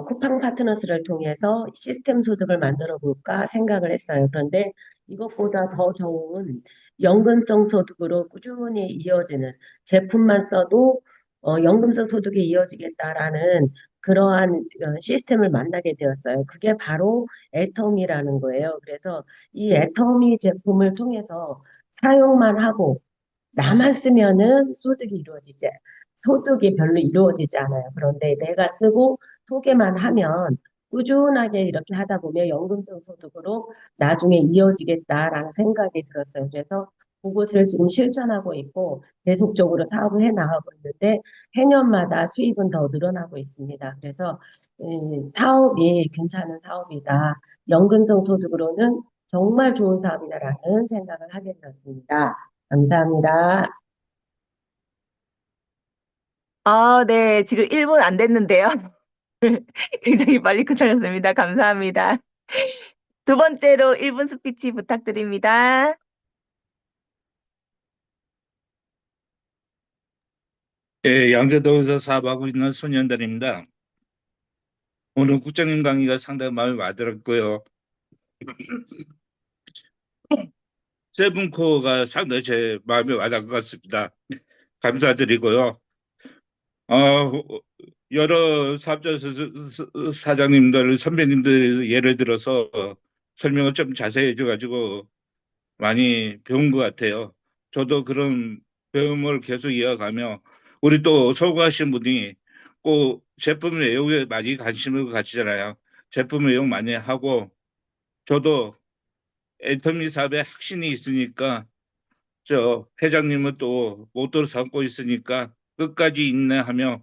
쿠팡 파트너스를 통해서 시스템 소득을 만들어 볼까 생각을 했어요. 그런데 이것보다 더 좋은 연금성 소득으로 꾸준히 이어지는 제품만 써도 연금성 소득이 이어지겠다라는 그러한 시스템을 만나게 되었어요. 그게 바로 애터미라는 거예요. 그래서 이 애터미 제품을 통해서 사용만 하고 나만 쓰면은 소득이 별로 이루어지지 않아요. 그런데 내가 쓰고 소개만 하면 꾸준하게 이렇게 하다 보면 연금성 소득으로 나중에 이어지겠다라는 생각이 들었어요. 그래서 그것을 지금 실천하고 있고 계속적으로 사업을 해 나가고 있는데 해년마다 수입은 더 늘어나고 있습니다. 그래서 사업이 괜찮은 사업이다. 연금성 소득으로는 정말 좋은 사업이다라는 생각을 하게 되었습니다. 감사합니다. 네. 지금 1분 안 됐는데요. 굉장히 빨리 끝나셨습니다. 감사합니다. 두 번째로 1분 스피치 부탁드립니다. 양재동에서 사업하고 있는 손현달입니다. 오늘 국장님 강의가 상당히 마음에 와닿았고요. 세븐코어가 상당히 제 마음에 와닿은 것 같습니다. 감사드리고요. 여러 사업자 사장님들, 선배님들 예를 들어서 설명을 좀 자세히 해줘가지고 많이 배운 것 같아요. 저도 그런 배움을 계속 이어가며 우리 또 소구하신 분이 꼭 제품 외용에 많이 관심을 가지잖아요. 제품 외용 많이 하고 저도 애터미 사업에 확신이 있으니까 저 회장님은 또 모토를 삼고 있으니까 끝까지 인내하며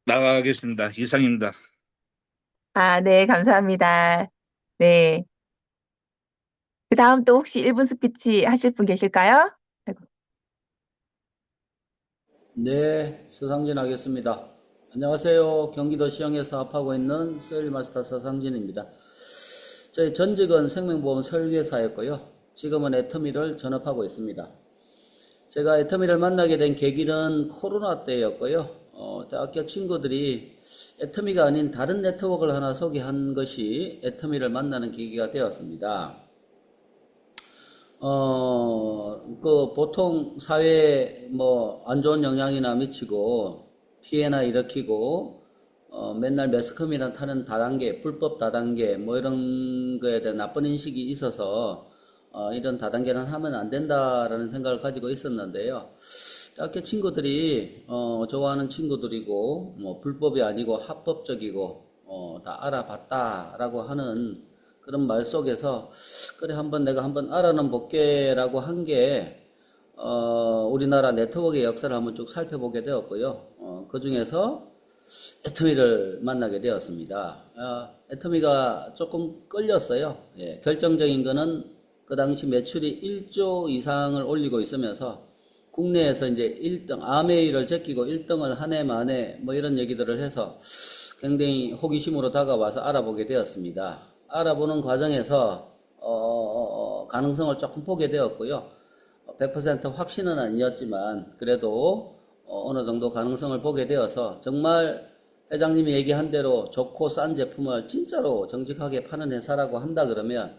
나가겠습니다. 이상입니다. 아, 네, 감사합니다. 네. 그 다음 또 혹시 1분 스피치 하실 분 계실까요? 아이고. 네, 서상진 하겠습니다. 안녕하세요. 경기도 시형에 사업하고 있는 세일마스터 서상진입니다. 저희 전직은 생명보험 설계사였고요. 지금은 애터미를 전업하고 있습니다. 제가 애터미를 만나게 된 계기는 코로나 때였고요. 대학교 친구들이 애터미가 아닌 다른 네트워크를 하나 소개한 것이 애터미를 만나는 계기가 되었습니다. 보통 사회에 뭐 안 좋은 영향이나 미치고 피해나 일으키고 맨날 매스컴이나 타는 다단계, 불법 다단계 뭐 이런 거에 대한 나쁜 인식이 있어서 이런 다단계는 하면 안 된다라는 생각을 가지고 있었는데요. 대학교 친구들이 좋아하는 친구들이고 뭐 불법이 아니고 합법적이고 다 알아봤다라고 하는 그런 말 속에서 그래 내가 한번 알아는 볼게라고 한 게 우리나라 네트워크의 역사를 한번 쭉 살펴보게 되었고요. 그 중에서 애터미를 만나게 되었습니다. 애터미가 조금 끌렸어요. 예, 결정적인 거는 그 당시 매출이 1조 이상을 올리고 있으면서 국내에서 이제 1등, 아메이를 제끼고 1등을 한 해 만에 뭐 이런 얘기들을 해서 굉장히 호기심으로 다가와서 알아보게 되었습니다. 알아보는 과정에서 가능성을 조금 보게 되었고요. 100% 확신은 아니었지만 그래도 어느 정도 가능성을 보게 되어서 정말 회장님이 얘기한 대로 좋고 싼 제품을 진짜로 정직하게 파는 회사라고 한다 그러면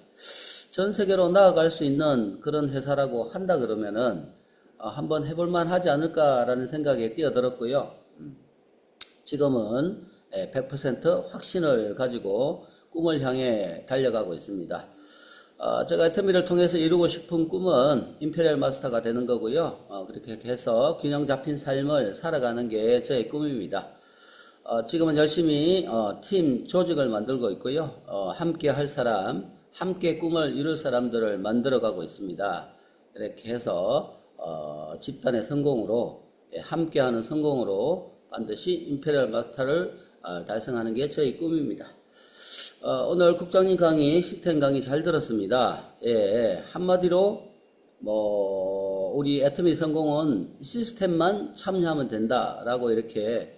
전 세계로 나아갈 수 있는 그런 회사라고 한다 그러면은 한번 해볼만 하지 않을까라는 생각에 뛰어들었고요. 지금은 100% 확신을 가지고 꿈을 향해 달려가고 있습니다. 제가 애터미를 통해서 이루고 싶은 꿈은 임페리얼 마스터가 되는 거고요. 그렇게 해서 균형 잡힌 삶을 살아가는 게 저의 꿈입니다. 지금은 열심히 팀 조직을 만들고 있고요. 함께 할 사람, 함께 꿈을 이룰 사람들을 만들어가고 있습니다. 이렇게 해서 집단의 성공으로 함께하는 성공으로 반드시 임페리얼 마스터를 달성하는 게 저희 꿈입니다. 오늘 국장님 강의, 시스템 강의 잘 들었습니다. 예, 한마디로 우리 애터미 성공은 시스템만 참여하면 된다라고 이렇게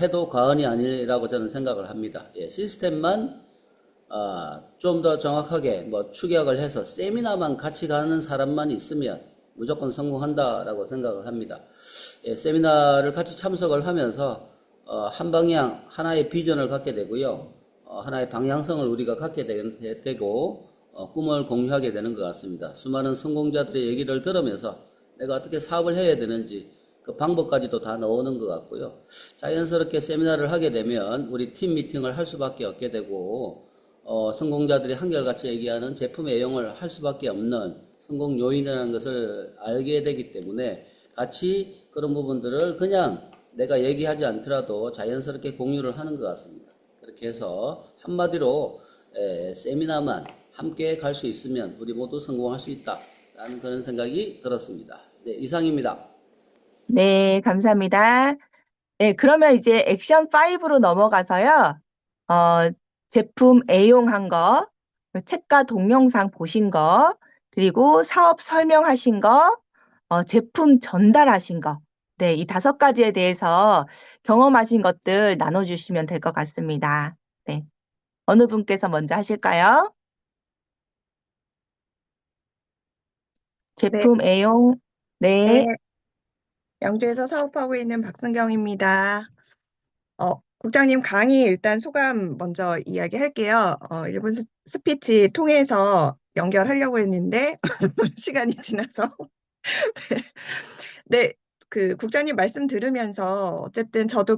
해도 과언이 아니라고 저는 생각을 합니다. 예, 시스템만 좀 더 정확하게 축약을 해서 세미나만 같이 가는 사람만 있으면 무조건 성공한다라고 생각을 합니다. 예, 세미나를 같이 참석을 하면서 한 방향, 하나의 비전을 갖게 되고요. 하나의 방향성을 우리가 갖게 되고 꿈을 공유하게 되는 것 같습니다. 수많은 성공자들의 얘기를 들으면서 내가 어떻게 사업을 해야 되는지 그 방법까지도 다 나오는 것 같고요. 자연스럽게 세미나를 하게 되면 우리 팀 미팅을 할 수밖에 없게 되고 성공자들이 한결같이 얘기하는 제품의 애용을 할 수밖에 없는 성공 요인이라는 것을 알게 되기 때문에 같이 그런 부분들을 그냥 내가 얘기하지 않더라도 자연스럽게 공유를 하는 것 같습니다. 그렇게 해서 한마디로 세미나만 함께 갈 수 있으면 우리 모두 성공할 수 있다라는 그런 생각이 들었습니다. 네, 이상입니다. 네, 감사합니다. 네, 그러면 이제 액션 5로 넘어가서요. 제품 애용한 거, 책과 동영상 보신 거, 그리고 사업 설명하신 거, 제품 전달하신 거. 네, 이 5가지에 대해서 경험하신 것들 나눠주시면 될 것 같습니다. 네. 어느 분께서 먼저 하실까요? 네, 제품 애용, 네. 네. 양주에서 사업하고 있는 박승경입니다. 국장님 강의 일단 소감 먼저 이야기할게요. 1분 스피치 통해서 연결하려고 했는데 시간이 지나서 네, 그 국장님 말씀 들으면서 어쨌든 저도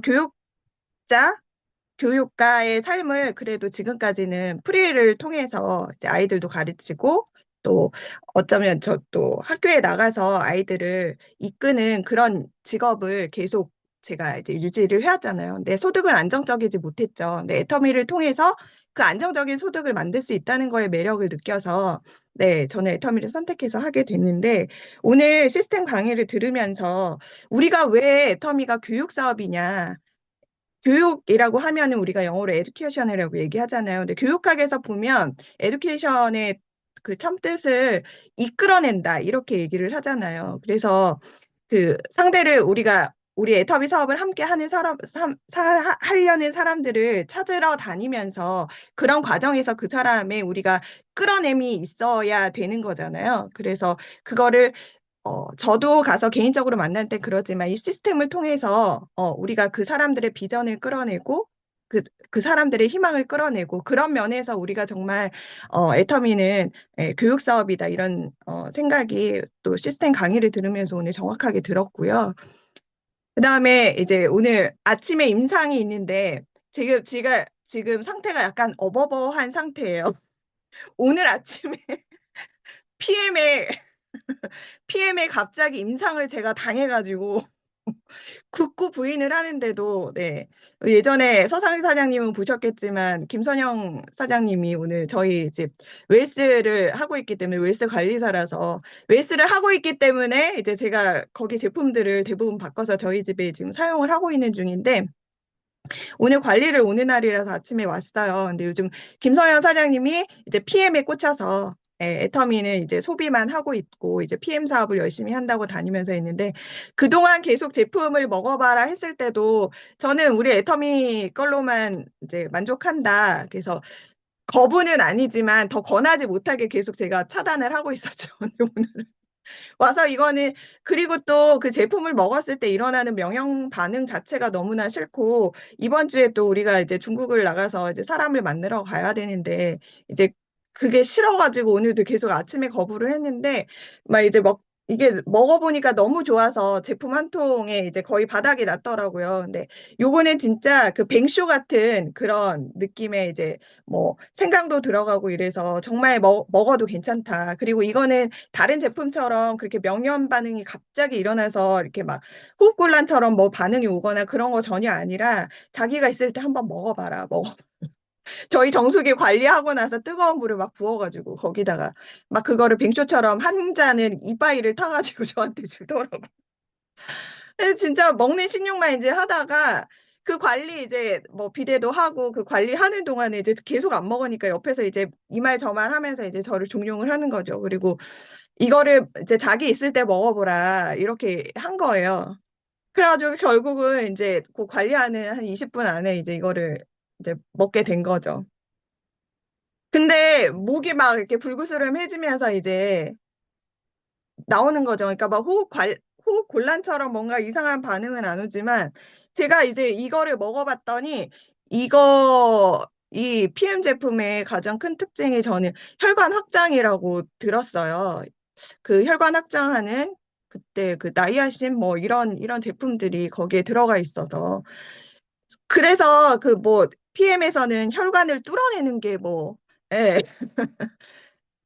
교육가의 삶을 그래도 지금까지는 프리를 통해서 이제 아이들도 가르치고 또 어쩌면 저 또 학교에 나가서 아이들을 이끄는 그런 직업을 계속 제가 이제 유지를 해왔잖아요. 근데 소득은 안정적이지 못했죠. 근데 애터미를 통해서 그 안정적인 소득을 만들 수 있다는 거에 매력을 느껴서 네, 저는 애터미를 선택해서 하게 됐는데 오늘 시스템 강의를 들으면서 우리가 왜 애터미가 교육 사업이냐 교육이라고 하면은 우리가 영어로 에듀케이션이라고 얘기하잖아요. 근데 교육학에서 보면 에듀케이션의 그 참뜻을 이끌어낸다 이렇게 얘기를 하잖아요. 그래서 그 상대를 우리 애터미 사업을 함께 하는 하려는 사람들을 찾으러 다니면서 그런 과정에서 그 사람의 우리가 끌어냄이 있어야 되는 거잖아요. 그래서 그거를 저도 가서 개인적으로 만날 때 그러지만 이 시스템을 통해서 우리가 그 사람들의 비전을 끌어내고 그 사람들의 희망을 끌어내고 그런 면에서 우리가 정말 애터미는 교육 사업이다 이런 생각이 또 시스템 강의를 들으면서 오늘 정확하게 들었고요. 그다음에 이제 오늘 아침에 임상이 있는데 지금 상태가 약간 어버버한 상태예요. 오늘 아침에 PM에 PM에 갑자기 임상을 제가 당해가지고 극구 부인을 하는데도 네 예전에 서상희 사장님은 보셨겠지만 김선영 사장님이 오늘 저희 집 웰스를 하고 있기 때문에 웰스 관리사라서 웰스를 하고 있기 때문에 이제 제가 거기 제품들을 대부분 바꿔서 저희 집에 지금 사용을 하고 있는 중인데 오늘 관리를 오는 날이라서 아침에 왔어요. 근데 요즘 김성현 사장님이 이제 PM에 꽂혀서 애터미는 이제 소비만 하고 있고 이제 PM 사업을 열심히 한다고 다니면서 있는데 그동안 계속 제품을 먹어봐라 했을 때도 저는 우리 애터미 걸로만 이제 만족한다. 그래서 거부는 아니지만 더 권하지 못하게 계속 제가 차단을 하고 있었죠. 오늘 와서 이거는 그리고 또 그 제품을 먹었을 때 일어나는 명령 반응 자체가 너무나 싫고 이번 주에 또 우리가 이제 중국을 나가서 이제 사람을 만나러 가야 되는데 이제 그게 싫어가지고 오늘도 계속 아침에 거부를 했는데 막 이제 이게 먹어보니까 너무 좋아서 제품 한 통에 이제 거의 바닥이 났더라고요. 근데 요거는 진짜 그 뱅쇼 같은 그런 느낌의 이제 뭐 생강도 들어가고 이래서 정말 먹어도 괜찮다. 그리고 이거는 다른 제품처럼 그렇게 명련 반응이 갑자기 일어나서 이렇게 막 호흡곤란처럼 뭐 반응이 오거나 그런 거 전혀 아니라 자기가 있을 때 한번 먹어봐라. 저희 정수기 관리하고 나서 뜨거운 물을 막 부어가지고 거기다가 막 그거를 뱅쇼처럼 한 잔을 이바이를 타가지고 저한테 주더라고. 그래서 진짜 먹는 식욕만 이제 하다가 그 관리 이제 뭐 비대도 하고 그 관리하는 동안에 이제 계속 안 먹으니까 옆에서 이제 이 말 저 말 하면서 이제 저를 종용을 하는 거죠. 그리고 이거를 이제 자기 있을 때 먹어보라 이렇게 한 거예요. 그래가지고 결국은 이제 그 관리하는 한 20분 안에 이제 이거를 이제 먹게 된 거죠. 근데 목이 막 이렇게 불구스름해지면서 이제 나오는 거죠. 그러니까 막 호흡 곤란처럼 뭔가 이상한 반응은 안 오지만 제가 이제 이거를 먹어봤더니 이 PM 제품의 가장 큰 특징이 저는 혈관 확장이라고 들었어요. 그 혈관 확장하는 그때 그 나이아신 뭐 이런 제품들이 거기에 들어가 있어서 그래서 그 뭐 PM에서는 혈관을 뚫어내는 게 뭐 예.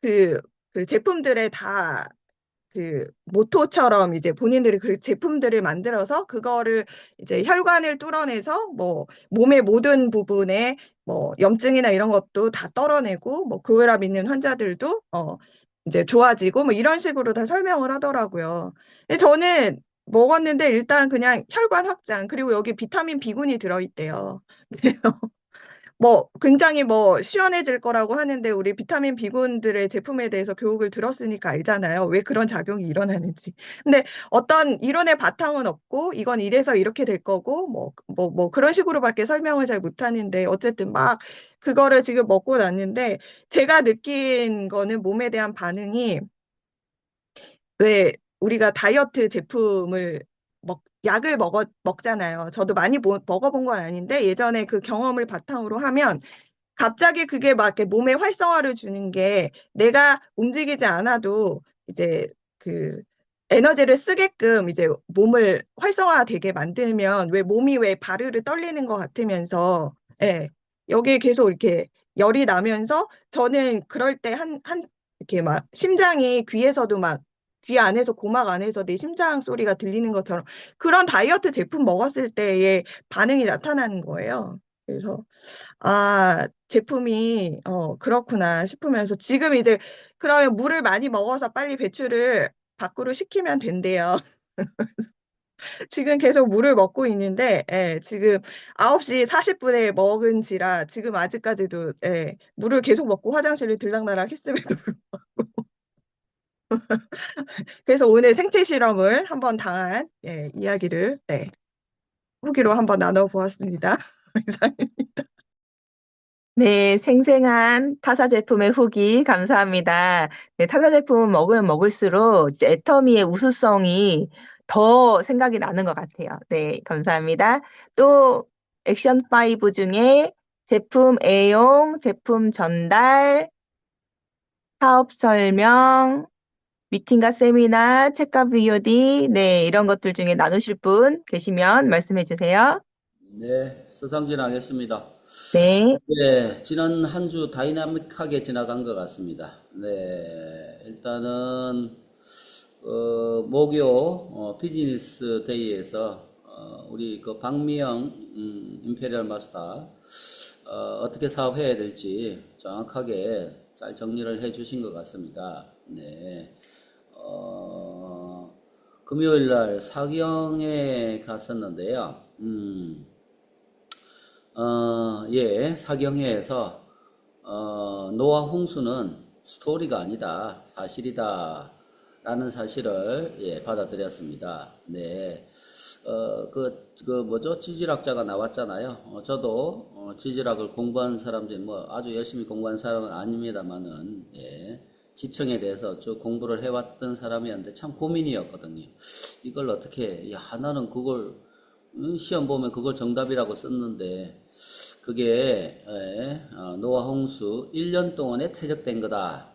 그, 그 제품들의 다 그 모토처럼 이제 본인들이 그 제품들을 만들어서 그거를 이제 혈관을 뚫어내서 뭐 몸의 모든 부분에 뭐 염증이나 이런 것도 다 떨어내고 뭐 고혈압 있는 환자들도 이제 좋아지고 뭐 이런 식으로 다 설명을 하더라고요. 근데 저는 먹었는데 일단 그냥 혈관 확장 그리고 여기 비타민 B군이 들어있대요. 그래서 뭐 굉장히 뭐 시원해질 거라고 하는데 우리 비타민 B군들의 제품에 대해서 교육을 들었으니까 알잖아요. 왜 그런 작용이 일어나는지. 근데 어떤 이론의 바탕은 없고 이건 이래서 이렇게 될 거고 뭐 그런 식으로밖에 설명을 잘 못하는데 어쨌든 막 그거를 지금 먹고 났는데 제가 느낀 거는 몸에 대한 반응이 왜 우리가 다이어트 제품을 약을 먹잖아요. 저도 많이 먹어본 건 아닌데 예전에 그 경험을 바탕으로 하면 갑자기 그게 막 이렇게 몸에 활성화를 주는 게 내가 움직이지 않아도 이제 그 에너지를 쓰게끔 이제 몸을 활성화되게 만들면 왜 몸이 왜 바르르 떨리는 것 같으면서 예, 여기에 계속 이렇게 열이 나면서 저는 그럴 때 이렇게 막 심장이 귀에서도 막 귀 안에서 고막 안에서 내 심장 소리가 들리는 것처럼 그런 다이어트 제품 먹었을 때의 반응이 나타나는 거예요. 그래서 제품이 그렇구나 싶으면서 지금 이제 그러면 물을 많이 먹어서 빨리 배출을 밖으로 시키면 된대요. 지금 계속 물을 먹고 있는데, 예, 지금 9시 40분에 먹은지라 지금 아직까지도, 예, 물을 계속 먹고 화장실을 들락날락 했음에도 그래서 오늘 생체 실험을 한번 당한, 예, 이야기를, 네, 후기로 한번 나눠보았습니다. 네, 생생한 타사 제품의 후기 감사합니다. 네, 타사 제품 먹으면 먹을수록 이제 애터미의 우수성이 더 생각이 나는 것 같아요. 네, 감사합니다. 또 액션 5 중에 제품 애용, 제품 전달, 사업 설명, 미팅과 세미나, 책과 VOD, 네, 이런 것들 중에 나누실 분 계시면 말씀해 주세요. 네, 서상진 하겠습니다. 네. 네, 지난 한 주 다이나믹하게 지나간 것 같습니다. 네, 일단은 목요 비즈니스 데이에서 우리 그 박미영 임페리얼 마스터 어떻게 사업해야 될지 정확하게 잘 정리를 해 주신 것 같습니다. 네, 금요일 날 사경에 갔었는데요. 예, 사경회에서 노아 홍수는 스토리가 아니다, 사실이다 라는 사실을 예, 받아들였습니다. 네. 뭐죠? 지질학자가 나왔잖아요. 저도 지질학을 공부한 사람 중에 뭐 아주 열심히 공부한 사람은 아닙니다만은 예, 지층에 대해서 쭉 공부를 해왔던 사람이었는데 참 고민이었거든요. 이걸 어떻게, 야, 나는 그걸 시험 보면 그걸 정답이라고 썼는데 그게 노아 홍수 1년 동안에 퇴적된 거다.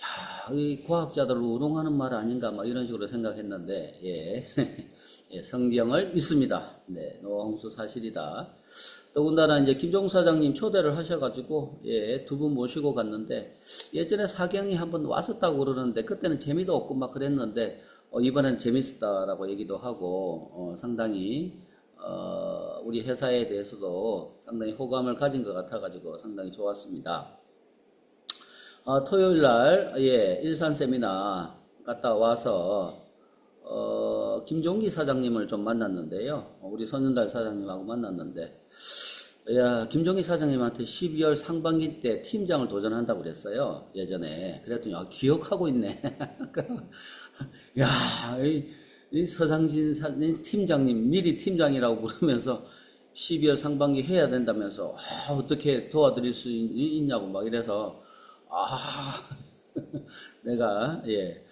야, 이 과학자들 우롱하는 말 아닌가 막 이런 식으로 생각했는데 예. 예, 성경을 믿습니다. 네, 노아 홍수 사실이다. 더군다나 이제 김종수 사장님 초대를 하셔가지고 예, 두 분 모시고 갔는데 예전에 사경이 한번 왔었다고 그러는데 그때는 재미도 없고 막 그랬는데 이번엔 재밌었다라고 얘기도 하고 상당히 우리 회사에 대해서도 상당히 호감을 가진 것 같아가지고 상당히 좋았습니다. 토요일 날, 예, 일산 세미나 갔다 와서, 김종기 사장님을 좀 만났는데요. 우리 손윤달 사장님하고 만났는데, 야, 김종기 사장님한테 12월 상반기 때 팀장을 도전한다고 그랬어요. 예전에. 그랬더니, 기억하고 있네. 야, 이 서상진 팀장님, 미리 팀장이라고 부르면서 12월 상반기 해야 된다면서, 어떻게 도와드릴 수 있냐고 막 이래서, 내가, 예,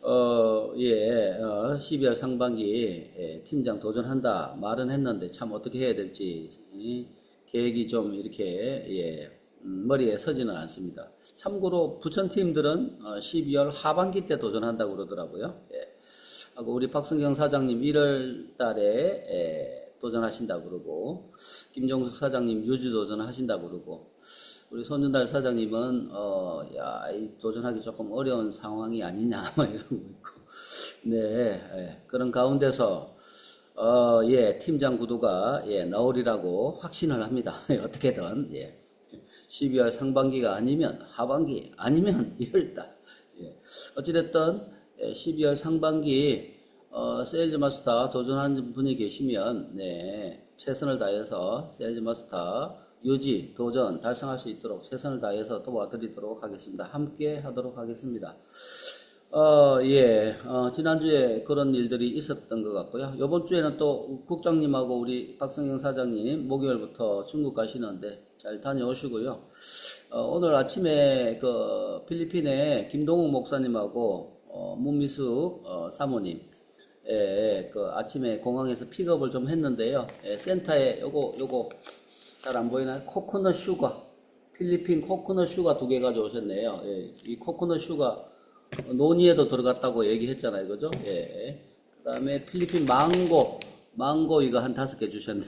12월 상반기 팀장 도전한다 말은 했는데 참 어떻게 해야 될지 계획이 좀 이렇게, 예, 머리에 서지는 않습니다. 참고로 부천팀들은 12월 하반기 때 도전한다고 그러더라고요. 예. 하고 우리 박승경 사장님 1월 달에 도전하신다고 그러고 김정숙 사장님 유주 도전하신다고 그러고 우리 손윤달 사장님은 도전하기 조금 어려운 상황이 아니냐 막 이러고 있고 네, 그런 가운데서 예, 팀장 구도가 예, 나오리라고 확신을 합니다. 어떻게든 예. 12월 상반기가 아니면 하반기 아니면 1월달 예. 어찌됐든 12월 상반기 세일즈 마스터 도전하는 분이 계시면 네, 최선을 다해서 세일즈 마스터 유지, 도전 달성할 수 있도록 최선을 다해서 도와드리도록 하겠습니다. 함께 하도록 하겠습니다. 지난주에 그런 일들이 있었던 것 같고요. 이번 주에는 또 국장님하고 우리 박성경 사장님 목요일부터 중국 가시는데 잘 다녀오시고요. 오늘 아침에 그 필리핀의 김동욱 목사님하고 문미숙 사모님 그 아침에 공항에서 픽업을 좀 했는데요. 센터에 요거 잘 안 보이나요? 코코넛 슈가 필리핀 코코넛 슈가 2개 가져오셨네요. 예, 이 코코넛 슈가 논의에도 들어갔다고 얘기했잖아요, 그죠? 예. 그 다음에 필리핀 망고 이거 한 5개 주셨네.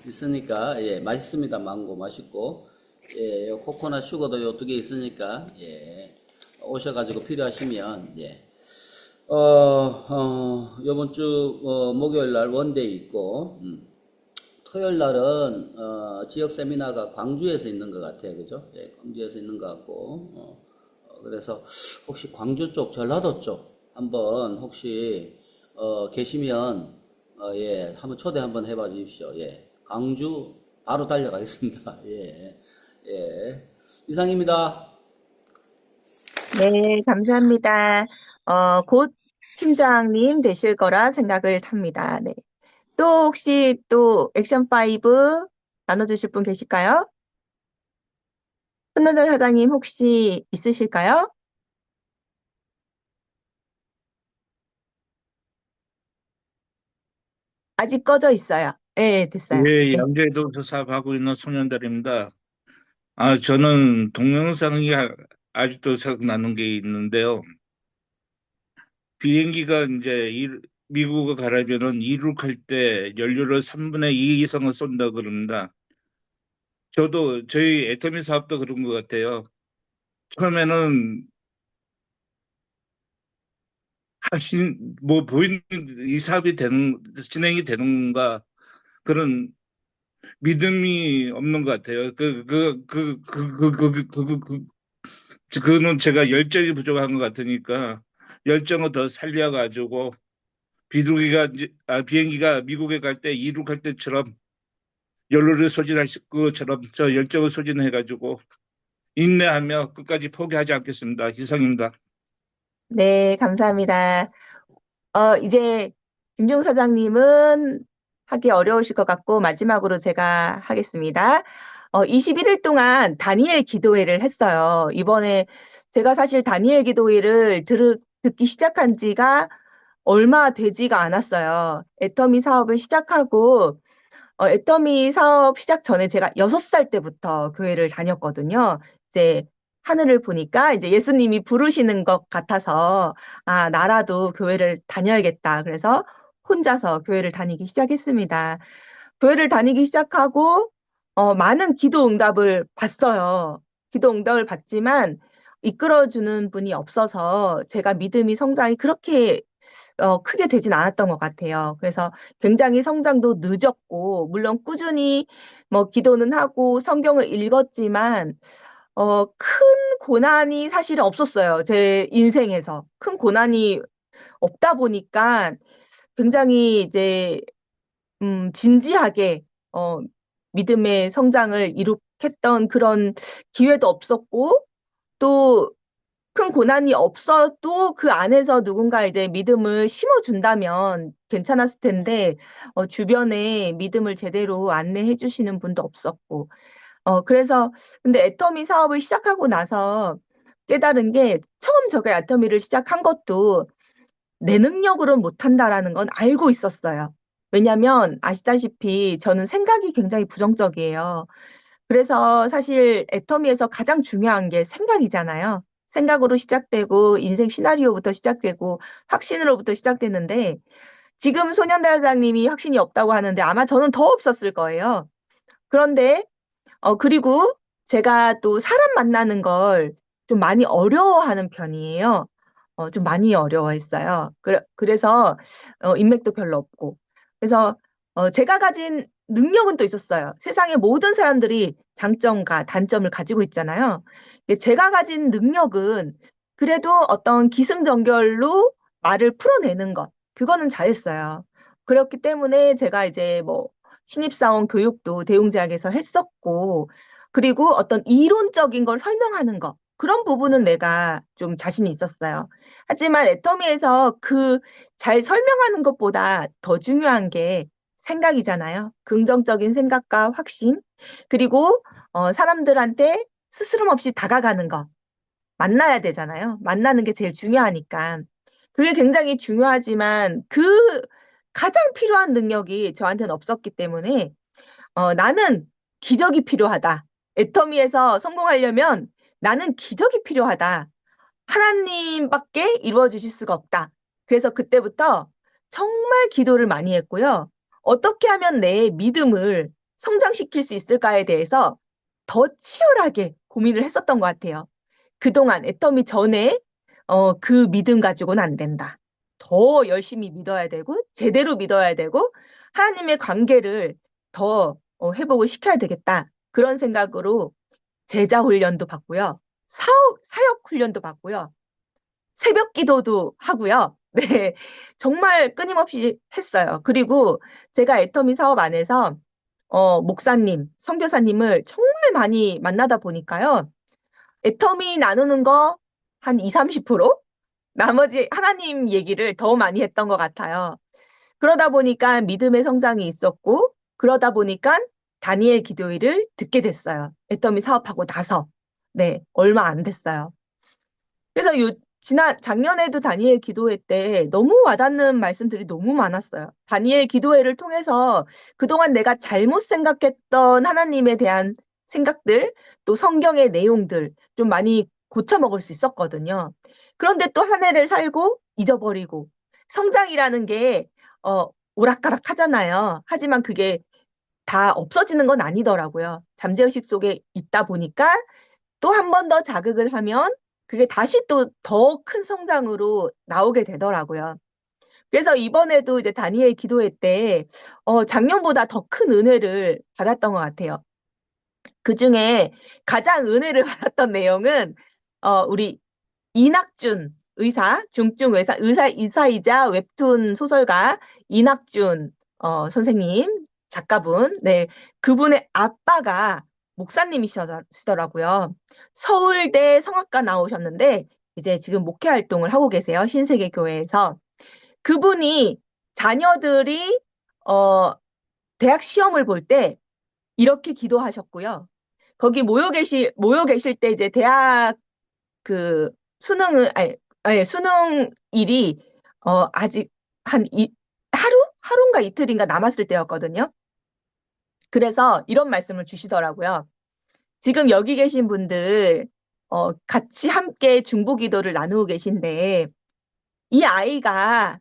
있으니까 예, 맛있습니다. 망고 맛있고 예, 요 코코넛 슈가도 요 2개 있으니까 예, 오셔가지고 필요하시면 예. 요번 주 목요일 날 원데이 있고 토요일 날은 지역 세미나가 광주에서 있는 것 같아요. 그죠? 예, 광주에서 있는 것 같고. 그래서 혹시 광주 쪽, 전라도 쪽 한번 혹시 계시면 예, 한번 초대 한번 해봐 주십시오. 예. 광주 바로 달려가겠습니다. 예. 예. 이상입니다. 네, 감사합니다. 곧 팀장님 되실 거라 생각을 합니다. 네. 또 혹시 또 액션 5 나눠주실 분 계실까요? 손노변 사장님 혹시 있으실까요? 아직 꺼져 있어요. 네, 됐어요. 예, 네. 양재도서 사업하고 있는 손현달입니다. 저는 동영상이 아직도 생각나는 게 있는데요. 비행기가 이제 미국을 가려면은 이륙할 때 연료를 3분의 2 이상을 쏜다 그럽니다. 저도 저희 애터미 사업도 그런 것 같아요. 처음에는 뭐 보이는 이 사업이 진행이 되는가 그런 믿음이 없는 것 같아요. 그거는 제가 열정이 부족한 것 같으니까 열정을 더 살려가지고 비행기가 미국에 갈 때 이륙할 때처럼 연료를 소진할 것처럼 저 열정을 소진해가지고 인내하며 끝까지 포기하지 않겠습니다. 이상입니다. 네, 감사합니다. 이제 김종 사장님은 하기 어려우실 것 같고 마지막으로 제가 하겠습니다. 21일 동안 다니엘 기도회를 했어요. 이번에 제가 사실 다니엘 기도회를 듣기 시작한 지가 얼마 되지가 않았어요. 애터미 사업을 시작하고 애터미 사업 시작 전에 제가 6살 때부터 교회를 다녔거든요. 이제 하늘을 보니까 이제 예수님이 부르시는 것 같아서 나라도 교회를 다녀야겠다. 그래서 혼자서 교회를 다니기 시작했습니다. 교회를 다니기 시작하고 많은 기도 응답을 봤어요. 기도 응답을 받지만 이끌어주는 분이 없어서 제가 믿음이 성장이 그렇게 크게 되진 않았던 것 같아요. 그래서 굉장히 성장도 늦었고, 물론 꾸준히 뭐 기도는 하고 성경을 읽었지만, 큰 고난이 사실 없었어요. 제 인생에서. 큰 고난이 없다 보니까 굉장히 이제, 진지하게, 믿음의 성장을 이룩했던 그런 기회도 없었고, 또 큰 고난이 없어도 그 안에서 누군가 이제 믿음을 심어준다면 괜찮았을 텐데, 주변에 믿음을 제대로 안내해 주시는 분도 없었고, 그래서, 근데 애터미 사업을 시작하고 나서 깨달은 게, 처음 제가 애터미를 시작한 것도 내 능력으로 못한다라는 건 알고 있었어요. 왜냐면 아시다시피 저는 생각이 굉장히 부정적이에요. 그래서 사실 애터미에서 가장 중요한 게 생각이잖아요. 생각으로 시작되고 인생 시나리오부터 시작되고 확신으로부터 시작되는데 지금 소년대회장님이 확신이 없다고 하는데 아마 저는 더 없었을 거예요. 그런데 그리고 제가 또 사람 만나는 걸 좀 많이 어려워하는 편이에요. 좀 많이 어려워했어요. 그래서 인맥도 별로 없고. 그래서 제가 가진 능력은 또 있었어요. 세상의 모든 사람들이 장점과 단점을 가지고 있잖아요. 근데 제가 가진 능력은 그래도 어떤 기승전결로 말을 풀어내는 것. 그거는 잘했어요. 그렇기 때문에 제가 이제 뭐 신입사원 교육도 대웅제약에서 했었고, 그리고 어떤 이론적인 걸 설명하는 거. 그런 부분은 내가 좀 자신이 있었어요. 하지만 애터미에서 그 잘 설명하는 것보다 더 중요한 게 생각이잖아요. 긍정적인 생각과 확신. 그리고 사람들한테 스스럼 없이 다가가는 거. 만나야 되잖아요. 만나는 게 제일 중요하니까. 그게 굉장히 중요하지만 그 가장 필요한 능력이 저한테는 없었기 때문에 나는 기적이 필요하다. 애터미에서 성공하려면 나는 기적이 필요하다. 하나님밖에 이루어 주실 수가 없다. 그래서 그때부터 정말 기도를 많이 했고요. 어떻게 하면 내 믿음을 성장시킬 수 있을까에 대해서 더 치열하게 고민을 했었던 것 같아요. 그동안 애터미 전에 그 믿음 가지고는 안 된다. 더 열심히 믿어야 되고 제대로 믿어야 되고 하나님의 관계를 더 회복을 시켜야 되겠다. 그런 생각으로 제자 훈련도 받고요. 사역 훈련도 받고요. 새벽 기도도 하고요. 네, 정말 끊임없이 했어요. 그리고 제가 애터미 사업 안에서 목사님, 선교사님을 정말 많이 만나다 보니까요. 애터미 나누는 거 한 20, 30%? 나머지 하나님 얘기를 더 많이 했던 것 같아요. 그러다 보니까 믿음의 성장이 있었고, 그러다 보니까 다니엘 기도회를 듣게 됐어요. 애터미 사업하고 나서. 네, 얼마 안 됐어요. 그래서 작년에도 다니엘 기도회 때 너무 와닿는 말씀들이 너무 많았어요. 다니엘 기도회를 통해서 그동안 내가 잘못 생각했던 하나님에 대한 생각들, 또 성경의 내용들 좀 많이 고쳐 먹을 수 있었거든요. 그런데 또 한 해를 살고 잊어버리고 성장이라는 게 오락가락 하잖아요. 하지만 그게 다 없어지는 건 아니더라고요. 잠재의식 속에 있다 보니까 또 한 번 더 자극을 하면 그게 다시 또 더 큰 성장으로 나오게 되더라고요. 그래서 이번에도 이제 다니엘 기도회 때, 작년보다 더 큰 은혜를 받았던 것 같아요. 그 중에 가장 은혜를 받았던 내용은, 우리 이낙준 의사, 중증 의사이자 웹툰 소설가 이낙준 선생님, 작가분, 네, 그분의 아빠가 목사님이시더라고요. 서울대 성악과 나오셨는데 이제 지금 목회 활동을 하고 계세요. 신세계 교회에서. 그분이 자녀들이 대학 시험을 볼 때 이렇게 기도하셨고요. 거기 모여 계실 때 이제 대학 그 수능일이 아직 하루인가 이틀인가 남았을 때였거든요. 그래서 이런 말씀을 주시더라고요. 지금 여기 계신 분들 같이 함께 중보기도를 나누고 계신데 이 아이가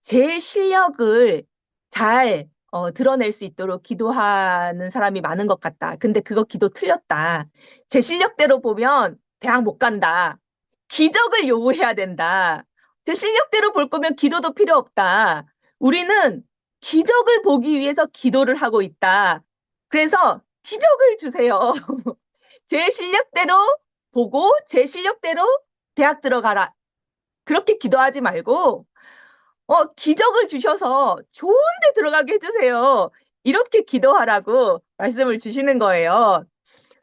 제 실력을 잘 드러낼 수 있도록 기도하는 사람이 많은 것 같다. 근데 그거 기도 틀렸다. 제 실력대로 보면 대학 못 간다. 기적을 요구해야 된다. 제 실력대로 볼 거면 기도도 필요 없다. 우리는 기적을 보기 위해서 기도를 하고 있다. 그래서 기적을 주세요. 제 실력대로 보고 제 실력대로 대학 들어가라. 그렇게 기도하지 말고 기적을 주셔서 좋은 데 들어가게 해주세요. 이렇게 기도하라고 말씀을 주시는 거예요.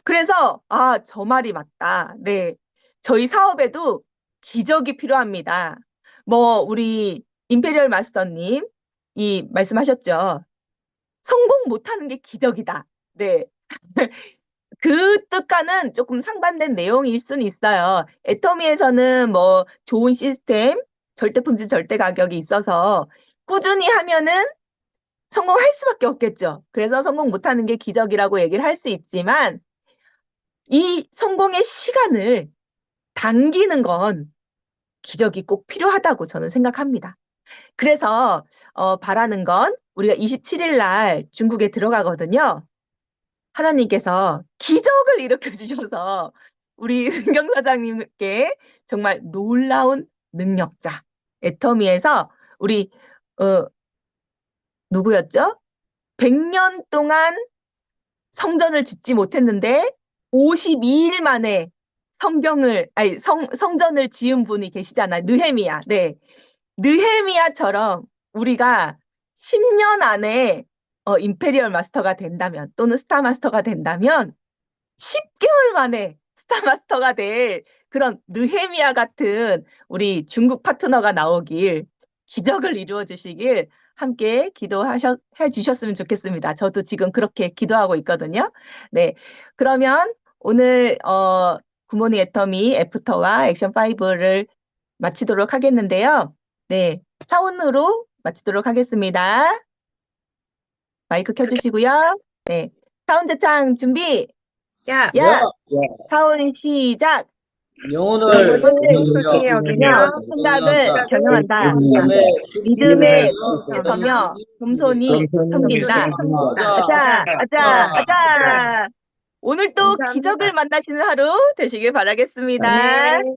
그래서, 저 말이 맞다. 네. 저희 사업에도 기적이 필요합니다. 우리 임페리얼 마스터님, 말씀하셨죠. 성공 못하는 게 기적이다. 네. 그 뜻과는 조금 상반된 내용일 수는 있어요. 애터미에서는 좋은 시스템, 절대 품질, 절대 가격이 있어서 꾸준히 하면은 성공할 수밖에 없겠죠. 그래서 성공 못하는 게 기적이라고 얘기를 할 수 있지만 이 성공의 시간을 당기는 건 기적이 꼭 필요하다고 저는 생각합니다. 그래서 바라는 건 우리가 27일 날 중국에 들어가거든요. 하나님께서 기적을 일으켜 주셔서 우리 승경 사장님께 정말 놀라운 능력자 애터미에서 우리 누구였죠? 100년 동안 성전을 짓지 못했는데 52일 만에 성전을 지은 분이 계시잖아요. 느헤미야. 네. 느헤미야처럼 우리가 10년 안에 임페리얼 마스터가 된다면 또는 스타 마스터가 된다면 10개월 만에 스타 마스터가 될 그런 느헤미야 같은 우리 중국 파트너가 나오길 기적을 이루어 주시길 함께 해 주셨으면 좋겠습니다. 저도 지금 그렇게 기도하고 있거든요. 네. 그러면 오늘 굿모닝 애터미 애프터와 액션 5를 마치도록 하겠는데요. 네. 사운으로 마치도록 하겠습니다. 마이크 켜주시고요. 네. 사운드 창 준비. 야, 야, 사운 시작. 영혼을 솔직히 여기며 생각을 경영한다. 믿음에 서며 겸손히 섬긴다. 아자. 오늘 또 감사합니다. 기적을 만나시는 하루 되시길 바라겠습니다. 네.